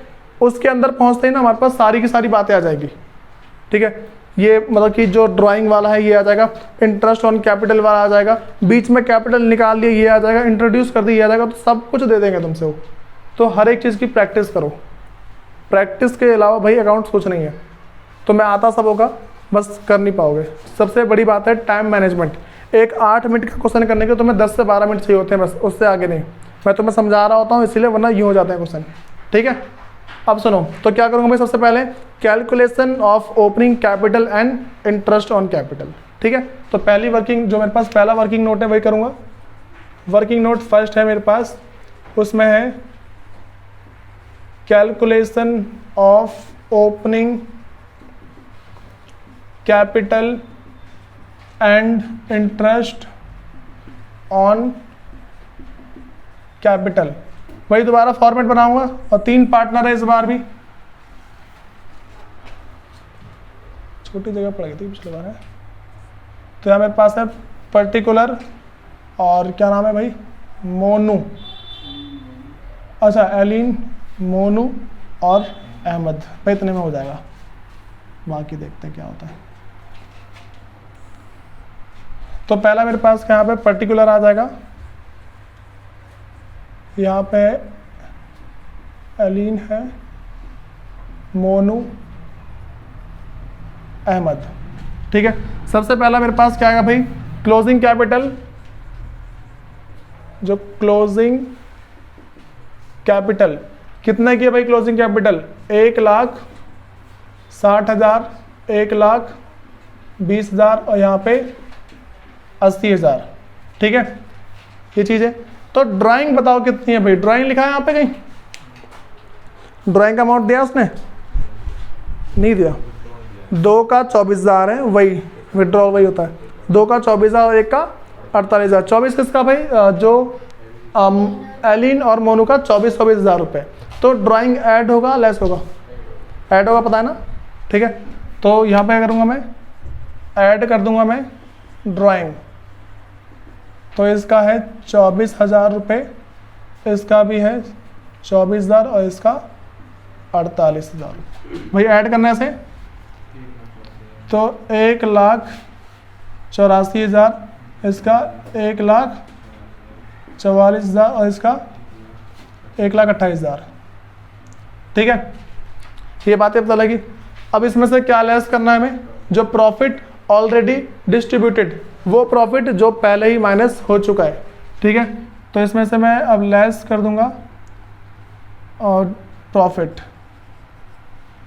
उसके अंदर पहुंचते ही ना हमारे पास सारी की सारी बातें आ जाएगी, ठीक है। ये मतलब कि जो ड्राइंग वाला है ये आ जाएगा, इंटरेस्ट ऑन कैपिटल वाला आ जाएगा, बीच में कैपिटल निकाल लिए ये आ जाएगा, इंट्रोड्यूस कर दिया ये आ जाएगा। तो सब कुछ दे देंगे तुमसे वो, तो हर एक चीज़ की प्रैक्टिस करो, प्रैक्टिस के अलावा भाई अकाउंट्स कुछ नहीं है। तो मैं आता सब होगा, बस कर नहीं पाओगे। सबसे बड़ी बात है टाइम मैनेजमेंट। एक 8 मिनट का क्वेश्चन करने के तुम्हें 10 से 12 मिनट चाहिए होते हैं, बस उससे आगे नहीं। मैं तुम्हें समझा रहा होता हूँ इसीलिए, वरना यूँ हो जाते हैं क्वेश्चन। ठीक है, अब सुनो, तो क्या करूँगा भाई, सबसे पहले calculation of opening capital and interest on capital. ठीक है, तो पहली वर्किंग जो मेरे पास पहला वर्किंग नोट है वही करूँगा। वर्किंग नोट फर्स्ट है मेरे पास, उसमें है calculation of opening capital and interest on capital. वही दोबारा फॉर्मेट बनाऊंगा और 3 पार्टनर है इस बार भी, छोटी जगह पड़ गई थी पिछले बार है। तो यहाँ मेरे पास है पर्टिकुलर और क्या नाम है भाई, मोनू, अच्छा एलिन, मोनू और अहमद, भाई इतने में हो जाएगा, बाकी देखते हैं क्या होता है। तो पहला मेरे पास यहाँ पे पर्टिकुलर आ जाएगा, यहाँ पे एलिन है, मोनू, अहमद। ठीक है, सबसे पहला मेरे पास क्या आएगा भाई, क्लोजिंग कैपिटल। जो क्लोजिंग कैपिटल कितना की है भाई, क्लोजिंग कैपिटल 1,60,000, 1,20,000 और यहाँ पे 80,000। ठीक है, ये चीज़ है। तो ड्राइंग बताओ कितनी है भाई, ड्राइंग लिखा है यहाँ पे कहीं, ड्राइंग का अमाउंट दिया उसने, नहीं दिया। 2 का 24,000 है, वही विड्रॉल वही होता है, 2 का 24,000 और 1 का 48,000। 24 किसका भाई, जो एलिन और मोनू का 24,000 रुपये। तो ड्राइंग ऐड होगा लेस होगा, ऐड होगा, पता है ना। ठीक है, तो यहाँ पे करूँगा मैं, ऐड कर दूंगा मैं ड्राइंग, तो इसका है 24,000 रुपये, इसका भी है 24,000 और इसका 48,000 भाई ऐड करने से। तो 1,84,000, इसका 1,44,000 और इसका 1,28,000। ठीक है, ये बातें पता लगी। अब इसमें से क्या लेस करना है हमें, जो प्रॉफिट ऑलरेडी डिस्ट्रीब्यूटेड, वो प्रॉफिट जो पहले ही माइनस हो चुका है। ठीक है, तो इसमें से मैं अब लेस कर दूंगा और प्रॉफिट,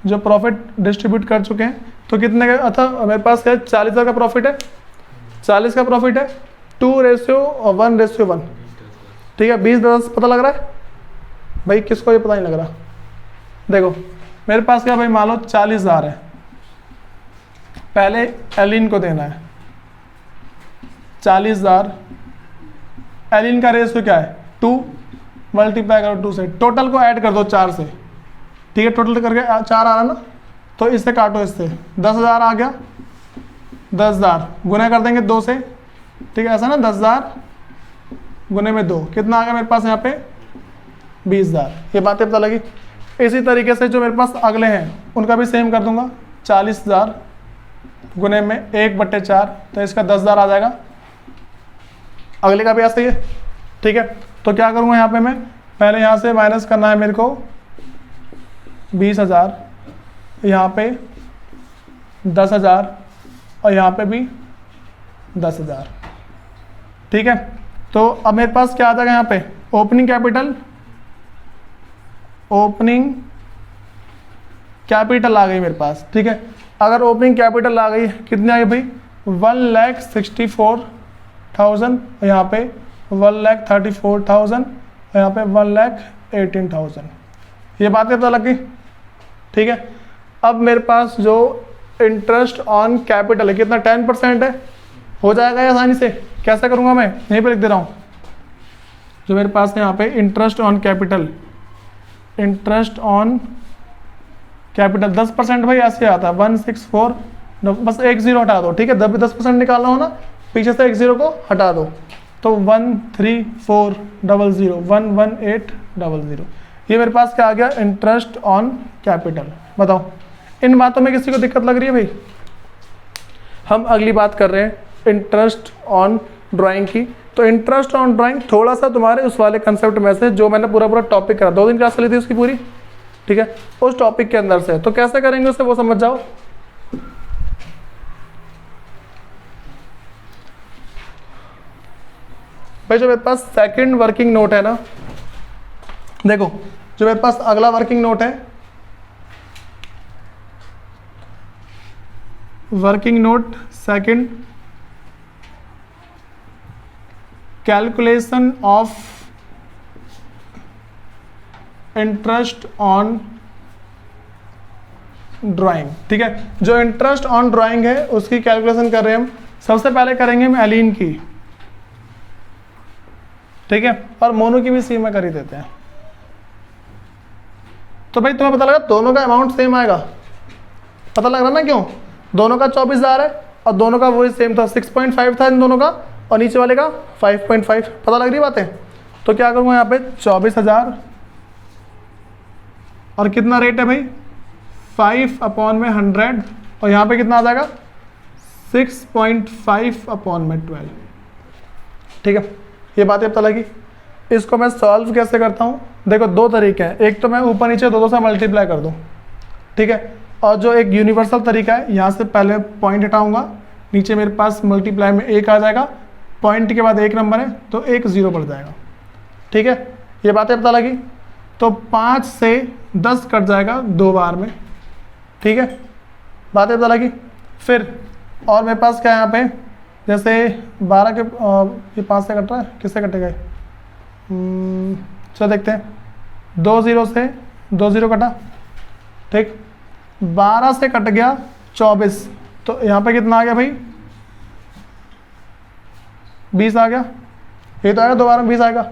जो प्रॉफिट डिस्ट्रीब्यूट कर चुके हैं, तो कितने का, अतः मेरे पास क्या है, 40,000 का प्रॉफिट है, 40 का प्रॉफिट है, 2:1:1। ठीक है, 20 पता लग रहा है भाई, किसको ये पता नहीं लग रहा। देखो मेरे पास क्या भाई, मान लो 40,000 है, पहले एलिन को देना है 40,000, एलिन का रेशियो क्या है 2, मल्टीप्लाई करो 2 से, टोटल को ऐड कर दो 4 से। ठीक है, टोटल करके 4 आ रहा ना, तो इससे काटो, इससे 10,000 आ गया, 10,000 गुना कर देंगे 2 से। ठीक है, ऐसा ना, 10,000 गुने में 2 कितना आ गया मेरे पास यहाँ पे 20,000। ये बातें पता लगी। इसी तरीके से जो मेरे पास अगले हैं उनका भी सेम कर दूंगा, 40,000 गुने में 1/4, तो इसका 10,000 आ जाएगा, अगले का भी ऐसा ही है। ठीक है, तो क्या करूँगा यहाँ पे मैं, पहले यहाँ से माइनस करना है मेरे को 20,000, यहाँ पे 10,000 और यहाँ पे भी 10,000। ठीक है, तो अब मेरे पास क्या आ जाएगा यहाँ पे, ओपनिंग कैपिटल, ओपनिंग कैपिटल आ गई मेरे पास। ठीक है, अगर ओपनिंग कैपिटल आ गई कितनी आ गई भाई, 1,64,000, यहाँ पे 1,34,000, यहाँ पे 1,18,000। ये बातें पता लग गई। ठीक है, अब मेरे पास जो इंटरेस्ट ऑन कैपिटल है कितना, 10% है, हो जाएगा आसानी से। कैसे करूँगा मैं, यहीं पे लिख दे रहा हूँ, जो मेरे पास है यहाँ पे interest on capital, interest on capital 10% भाई ऐसे आता है 164, बस 1 0 हटा दो। ठीक है, 10% निकालना हो ना, पीछे से 1 0 को हटा दो, तो 13400 11800। ये मेरे पास क्या आ गया, इंटरेस्ट ऑन कैपिटल। बताओ इन बातों में किसी को दिक्कत लग रही है भाई। हम अगली बात कर रहे हैं इंटरेस्ट ऑन ड्राइंग की। तो इंटरेस्ट ऑन ड्राइंग थोड़ा सा तुम्हारे उस वाले कंसेप्ट में से जो मैंने पूरा टॉपिक करा, 2 दिन क्लास चली थी उसकी पूरी, ठीक है, उस टॉपिक के अंदर से। तो कैसे करेंगे उसे वो समझ जाओ। भाई जो मेरे पास सेकंड वर्किंग नोट है ना, देखो जो मेरे पास अगला वर्किंग नोट है, working note second, calculation of interest on drawing, ठीक है। जो इंटरेस्ट ऑन ड्राइंग है उसकी कैलकुलेशन कर रहे हैं हम। सबसे पहले करेंगे हम एलीन की, ठीक है, और मोनो की भी सी में कर ही देते हैं। तो भाई तुम्हें पता लगा दोनों का अमाउंट सेम आएगा, पता लग रहा ना क्यों, दोनों का 24,000 है और दोनों का वही सेम था, 6.5 था इन दोनों का और नीचे वाले का 5.5, पता लग रही बात है। तो क्या करूँगा यहाँ पे 24,000 और कितना रेट है भाई 5/100 और यहाँ पे कितना आ जाएगा 6.5/12, ठीक है। ये बातें पता लगी। इसको मैं सॉल्व कैसे करता हूँ, देखो 2 तरीके हैं, एक तो मैं ऊपर नीचे 2 से मल्टीप्लाई कर दूँ, ठीक है, और जो एक यूनिवर्सल तरीका है, यहाँ से पहले पॉइंट हटाऊंगा, नीचे मेरे पास मल्टीप्लाई में 1 आ जाएगा, पॉइंट के बाद 1 नंबर है तो 1 0 बढ़ जाएगा, ठीक है। ये बातें पता लगी। तो 5 से 10 कट जाएगा 2 बार में, ठीक है, बातें पता लगी। फिर और मेरे पास क्या है यहाँ पे, जैसे 12 के ये 5 से कट रहा है, किससे कटेगा, चलो देखते हैं, 2 0 से 2 0 कटा, ठीक, 12 से कट गया 24, तो यहाँ पे कितना आ गया भाई 20 आ गया, ये तो आएगा 2 बार में 20 आएगा।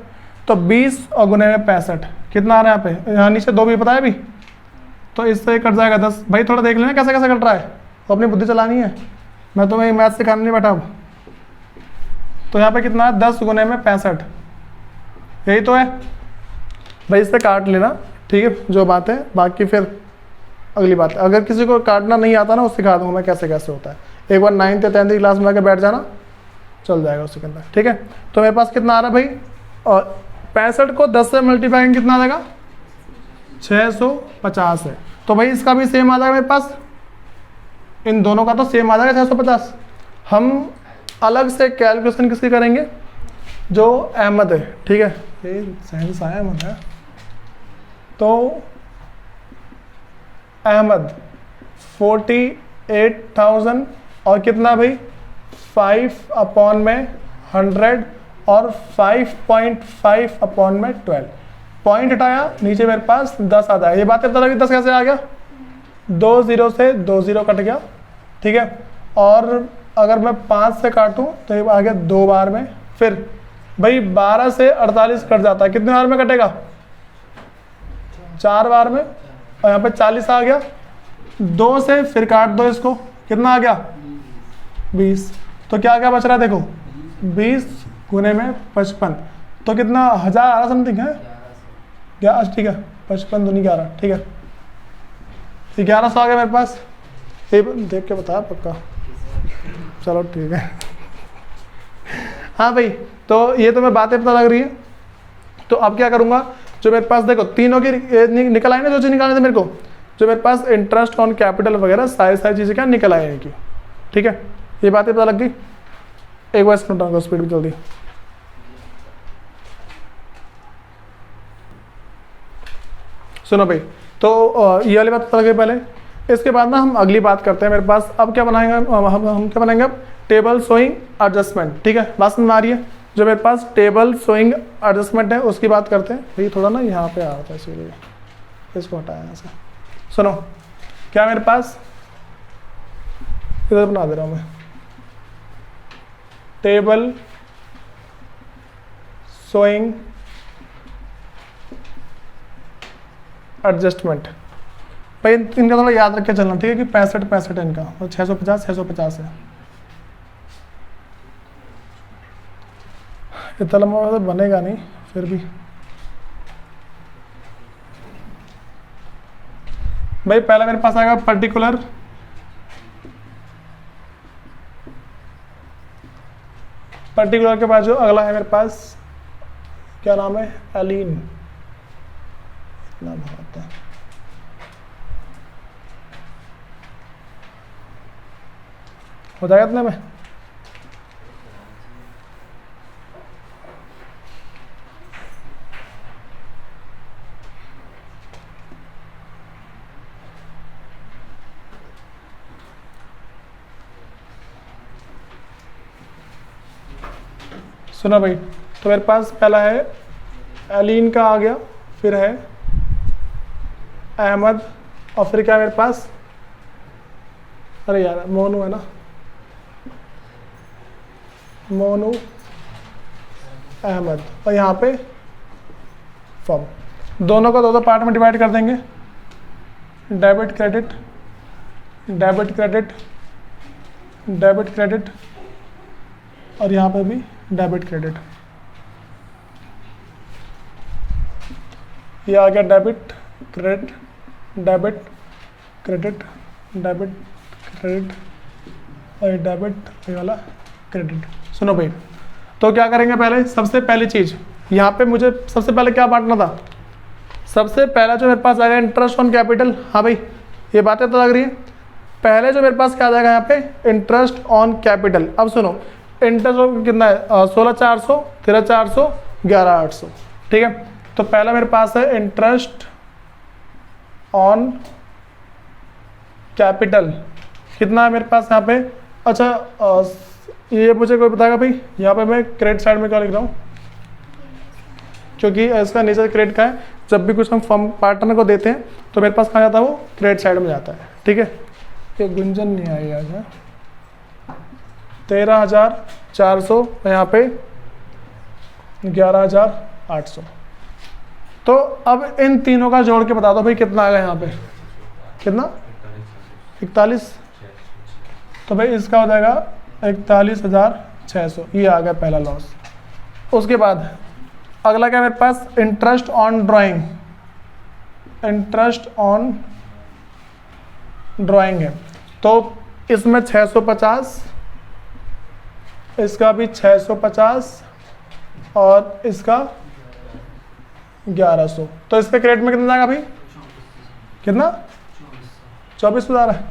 तो 20 और गुने में 65, कितना आ रहा है यहाँ पे, यहाँ नीचे 2 भी पता है अभी, तो इससे कट जाएगा 10। भाई थोड़ा देख लेना कैसे कैसे कट रहा है, तो अपनी बुद्धि चलानी है, मैं तुम्हें मैथ सिखाने नहीं बैठा अब। तो यहाँ पे कितना है 10 गुने में 65, यही तो है भाई, इससे काट लेना, ठीक है, जो बात है। बाकी फिर अगली बात है, अगर किसी को काटना नहीं आता ना, वो सिखा दूंगा मैं कैसे कैसे होता है। एक बार 9th या 10th क्लास में आके बैठ जाना, चल जाएगा उसके अंदर, ठीक है। तो मेरे पास कितना आ रहा है भाई, और 65 को 10 से मल्टीप्लाई कितना आ जाएगा 650 है। तो भाई इसका भी सेम आ जाएगा मेरे पास, इन दोनों का तो सेम आ जाएगा 650। हम अलग से कैलकुलेशन किसकी करेंगे, जो अहमद है, ठीक है, ये साइंस आया अहमद है, तो अहमद 48,000 और कितना भाई 5/100 और 5.5/12, पॉइंट हटाया, नीचे मेरे पास 10 आ जाएगा। ये बातें पता लगी 10 कैसे आ गया, 2 0 से 2 0 कट गया, ठीक है। और अगर मैं 5 से काटूं तो ये आ गया 2 बार में। फिर भाई 12 से 48 कट जाता है, कितने बार में कटेगा 4 बार में, और यहाँ पे 40 आ गया। 2 से फिर काट दो इसको, कितना आ गया 20, तो क्या क्या बच रहा है देखो 20 गुने में 55, तो कितना 1000 समथिंग है, 11, ठीक है, 55 दूनी 11, ठीक है, 1100 आ गया मेरे पास। ये देख के बताया पक्का, चलो ठीक है। हाँ भाई, तो ये तो मैं बातें पता लग रही है। तो अब क्या करूँगा, जो मेरे पास देखो तीनों की निकल आए ना, जो चीज़ निकालने थे मेरे को, जो मेरे पास इंटरेस्ट ऑन कैपिटल वगैरह सारी चीज़ें क्या निकल आए इनकी, ठीक है। ये बातें पता लग गई। एक बार इसको डाउन करो स्पीड में जल्दी। सुनो भाई, तो ये वाली बात पता लग गई पहले। इसके बाद ना हम अगली बात करते हैं। मेरे पास अब क्या बनाएंगे, हम क्या बनाएंगे अब, टेबल शोइंग एडजस्टमेंट, ठीक है, बात समझ में आ रही है। जो मेरे पास टेबल शोइंग एडजस्टमेंट है उसकी बात करते हैं। भाई थोड़ा ना यहाँ पे आ रहा था इसीलिए इसको हटाया यहाँ से। सुनो, क्या मेरे पास इधर बना दे रहा हूँ मैं, टेबल शोइंग एडजस्टमेंट। भाई इनका थोड़ा याद रख के चलना, ठीक है, कि 65 है इनका और 650 है। इतना लंबा तो बनेगा नहीं, फिर भी भाई पहला मेरे पास आएगा पर्टिकुलर पर्टिकुलर के बाद जो अगला है मेरे पास, क्या नाम है, एलीन। इतना बहुत है। हो जाएगा इतने में? सुना भाई, तो मेरे पास पहला है एलीन का आ गया, फिर है अहमद, और फिर क्या मेरे पास, अरे यार मोनू है ना, मोनू अहमद, और यहाँ पे फॉर्म। दोनों को दो पार्ट में डिवाइड कर देंगे, debit credit, debit credit, debit credit, और यहाँ पे भी डेबिट क्रेडिट। ये आ गया debit credit, debit credit, debit credit, और ये डेबिट, ये वाला क्रेडिट। सुनो भाई, तो क्या करेंगे, पहले सबसे पहली चीज़ यहाँ पे मुझे सबसे पहले क्या बांटना था, सबसे पहला जो मेरे पास आएगा इंटरेस्ट ऑन कैपिटल। हाँ भाई, ये बातें तो लग रही है। पहले जो मेरे पास क्या आ जाएगा यहाँ पे, इंटरेस्ट ऑन कैपिटल। अब सुनो, इंटरेस्ट कितना है, 16,400, 13,400, 11,800, ठीक है। तो पहला मेरे पास है इंटरेस्ट ऑन कैपिटल, कितना है मेरे पास यहाँ पे। अच्छा, ये मुझे कोई बताएगा भाई, यहाँ पे मैं क्रेडिट साइड में क्या लिख रहा हूँ, क्योंकि इसका नेचर क्रेडिट का है। जब भी कुछ हम फर्म पार्टनर को देते हैं तो मेरे पास कहाँ जाता है, वो क्रेडिट साइड में जाता है, ठीक है। ये गुंजन नहीं आई आज है। 13,400, यहाँ पे 11,800। तो अब इन तीनों का जोड़ के बता दो भाई कितना आ गया यहाँ पे, कितना, 41। तो भाई इसका हो जाएगा 41,600, ये आ गया पहला लॉस। उसके बाद अगला क्या मेरे पास, interest on drawing, interest on drawing है। तो इसमें 650, इसका भी 650, और इसका 1100। तो इसके क्रेडिट में कितना जाएगा भाई, कितना, 24,000 है।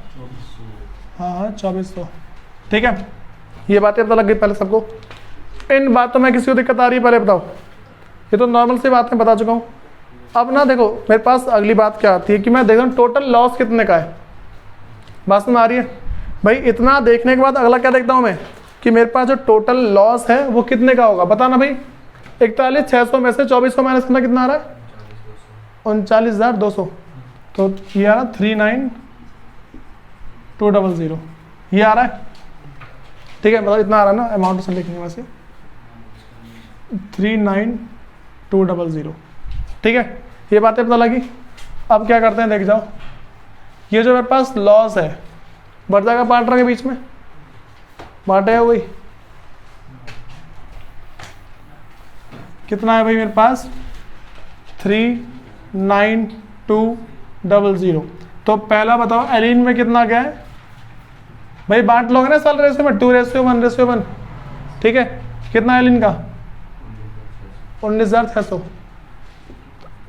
हाँ 2400, ठीक है। ये बातें पता लग गई पहले सबको। इन बातों में किसी को दिक्कत आ रही है, पहले बताओ। ये तो नॉर्मल सी बात मैं बता चुका हूँ। अब ना देखो, मेरे पास अगली बात क्या आती है कि मैं देख रहा हूँ टोटल लॉस कितने का है। बात में आ रही है भाई। इतना देखने के बाद अगला क्या देखता हूँ मैं, कि मेरे पास जो टोटल लॉस है वो कितने का होगा, बताना भाई। 41,600 में से 2400 माइनस करना, कितना आ रहा है, 39,200। तो ये आ रहा 39,200, ये आ रहा है, ठीक है। मतलब इतना आ रहा है ना, अमाउंट से लिखने में से 39,200, ठीक है। ये बातें पता लगी। अब क्या करते हैं, देख जाओ, ये जो मेरे पास लॉस है बढ़ जाएगा पार्टनर के बीच में, बांटेगा वही। कितना है भाई मेरे पास, 39,200। तो पहला बताओ एलीन में कितना गया है भाई, बांट लोगे ना साल रेशियो में, 2:1:1, ठीक है। कितना एलीन का, 19,600,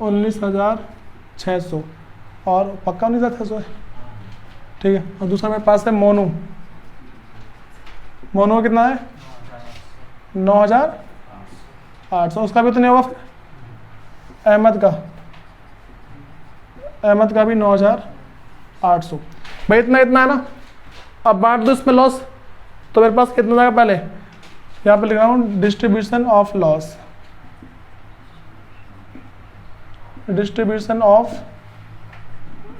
19,600, और पक्का 19,600 है, ठीक है। और दूसरा मेरे पास है मोनू, मोनू कितना है, 9,800, उसका भी तो नहीं होगा फिर। अहमद का भी 9,800। भाई इतना इतना है ना। अब बांट दो इसमें लॉस, तो मेरे पास कितना जाएगा, पहले यहाँ पे लिख रहा हूँ distribution of loss, distribution of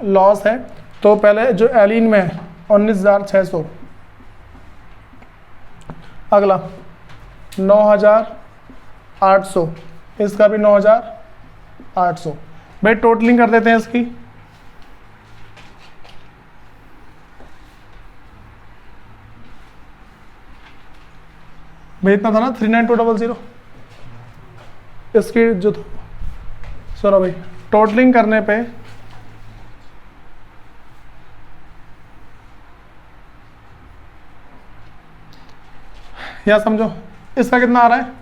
loss है। तो पहले जो एलीन में है 19,600, अगला 9,800, इसका भी 9,800। भाई टोटलिंग कर देते हैं इसकी। भाई इतना था ना 39,200, इसकी जो सुनो भाई, टोटलिंग करने पे या समझो इसका कितना आ रहा है?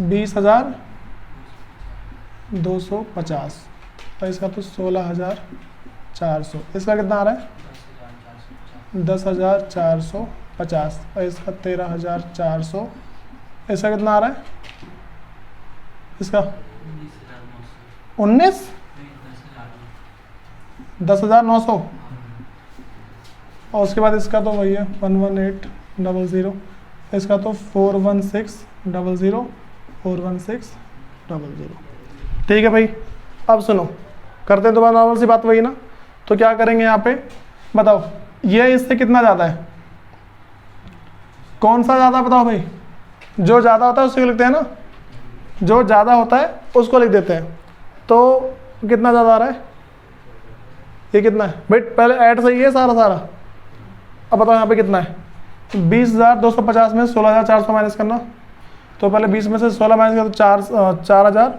20,250 और इसका तो 16,400। इसका कितना आ रहा है? 10,450 और इसका 13,400। इसका कितना आ रहा है? इसका 19, 10,900 और उसके बाद इसका तो वही है 11800। इसका तो 41600, 41600। ठीक है भाई, अब सुनो, करते हैं दोबारा नॉर्मल सी बात वही ना। तो क्या करेंगे यहाँ पे बताओ, ये इससे कितना ज़्यादा है? कौन सा ज़्यादा बताओ भाई? जो ज़्यादा होता है उसको लिखते हैं ना, जो ज़्यादा होता है उसको लिख देते हैं। तो कितना ज़्यादा आ रहा है? ये कितना है भाई? पहले ऐड सही है सारा सारा। अब बताओ यहाँ पे कितना है? 20,250 में 16,400 माइनस करना। तो पहले 20 में से 16 माइनस कर तो 4,000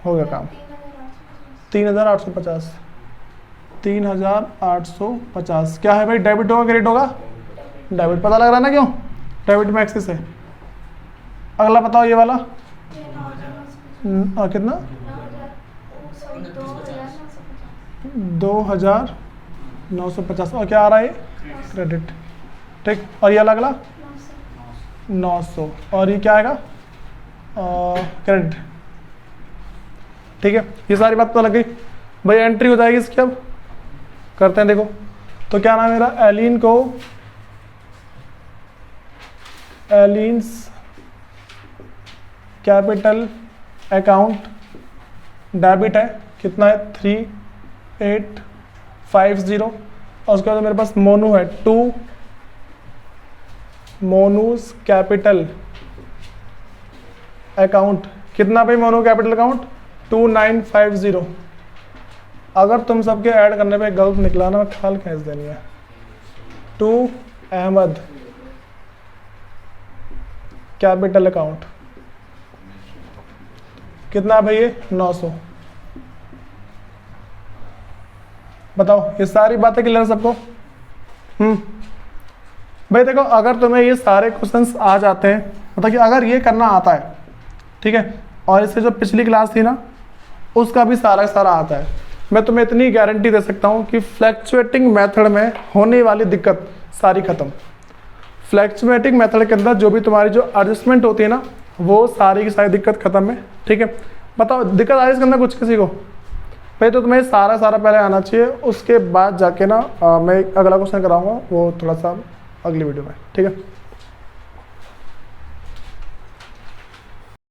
हो गया काम। 3,850, 3,850 क्या है भाई? डेबिट होगा क्रेडिट होगा? डेबिट। पता लग रहा है ना क्यों? डेबिट में एक्सिस है। अगला बताओ ये वाला कितना? 2,950 और क्या आ रहा है? क्रेडिट। ठीक, और ये अगला 900 और ये क्या आएगा? क्रेडिट। ठीक है, ये सारी बात तो लग गई भाई। एंट्री हो जाएगी इसकी। अब करते हैं, देखो तो क्या नाम है मेरा? एलिन्स कैपिटल अकाउंट डेबिट है। कितना है? 3850 और उसके बाद मेरे पास मोनू है 2 मोनूज कैपिटल अकाउंट। कितना भाई मोनू कैपिटल अकाउंट? 2950। अगर तुम सबके ऐड करने पे गलत निकला ना, खाल खींच देनी है। 2 अहमद कैपिटल अकाउंट। कितना भाई? ये 900। बताओ, ये सारी बातें क्लियर सबको? भाई देखो, अगर तुम्हें ये सारे क्वेश्चंस आ जाते हैं, मतलब कि अगर ये करना आता है, ठीक है, और इससे जो पिछली क्लास थी ना उसका भी सारा सारा आता है, मैं तुम्हें इतनी गारंटी दे सकता हूँ कि फ्लैक्चुएटिंग मेथड में होने वाली दिक्कत सारी खत्म। फ्लैक्चुएटिंग मेथड के अंदर जो भी तुम्हारी जो एडजस्टमेंट होती है ना, वो सारी की सारी दिक्कत खत्म है। ठीक है, बताओ दिक्कत आ रही है इसके अंदर कुछ किसी को? भाई तो तुम्हें सारा सारा पहले आना चाहिए, उसके बाद जाके ना मैं अगला क्वेश्चन कराऊंगा, वो थोड़ा सा अगली वीडियो में। ठीक है।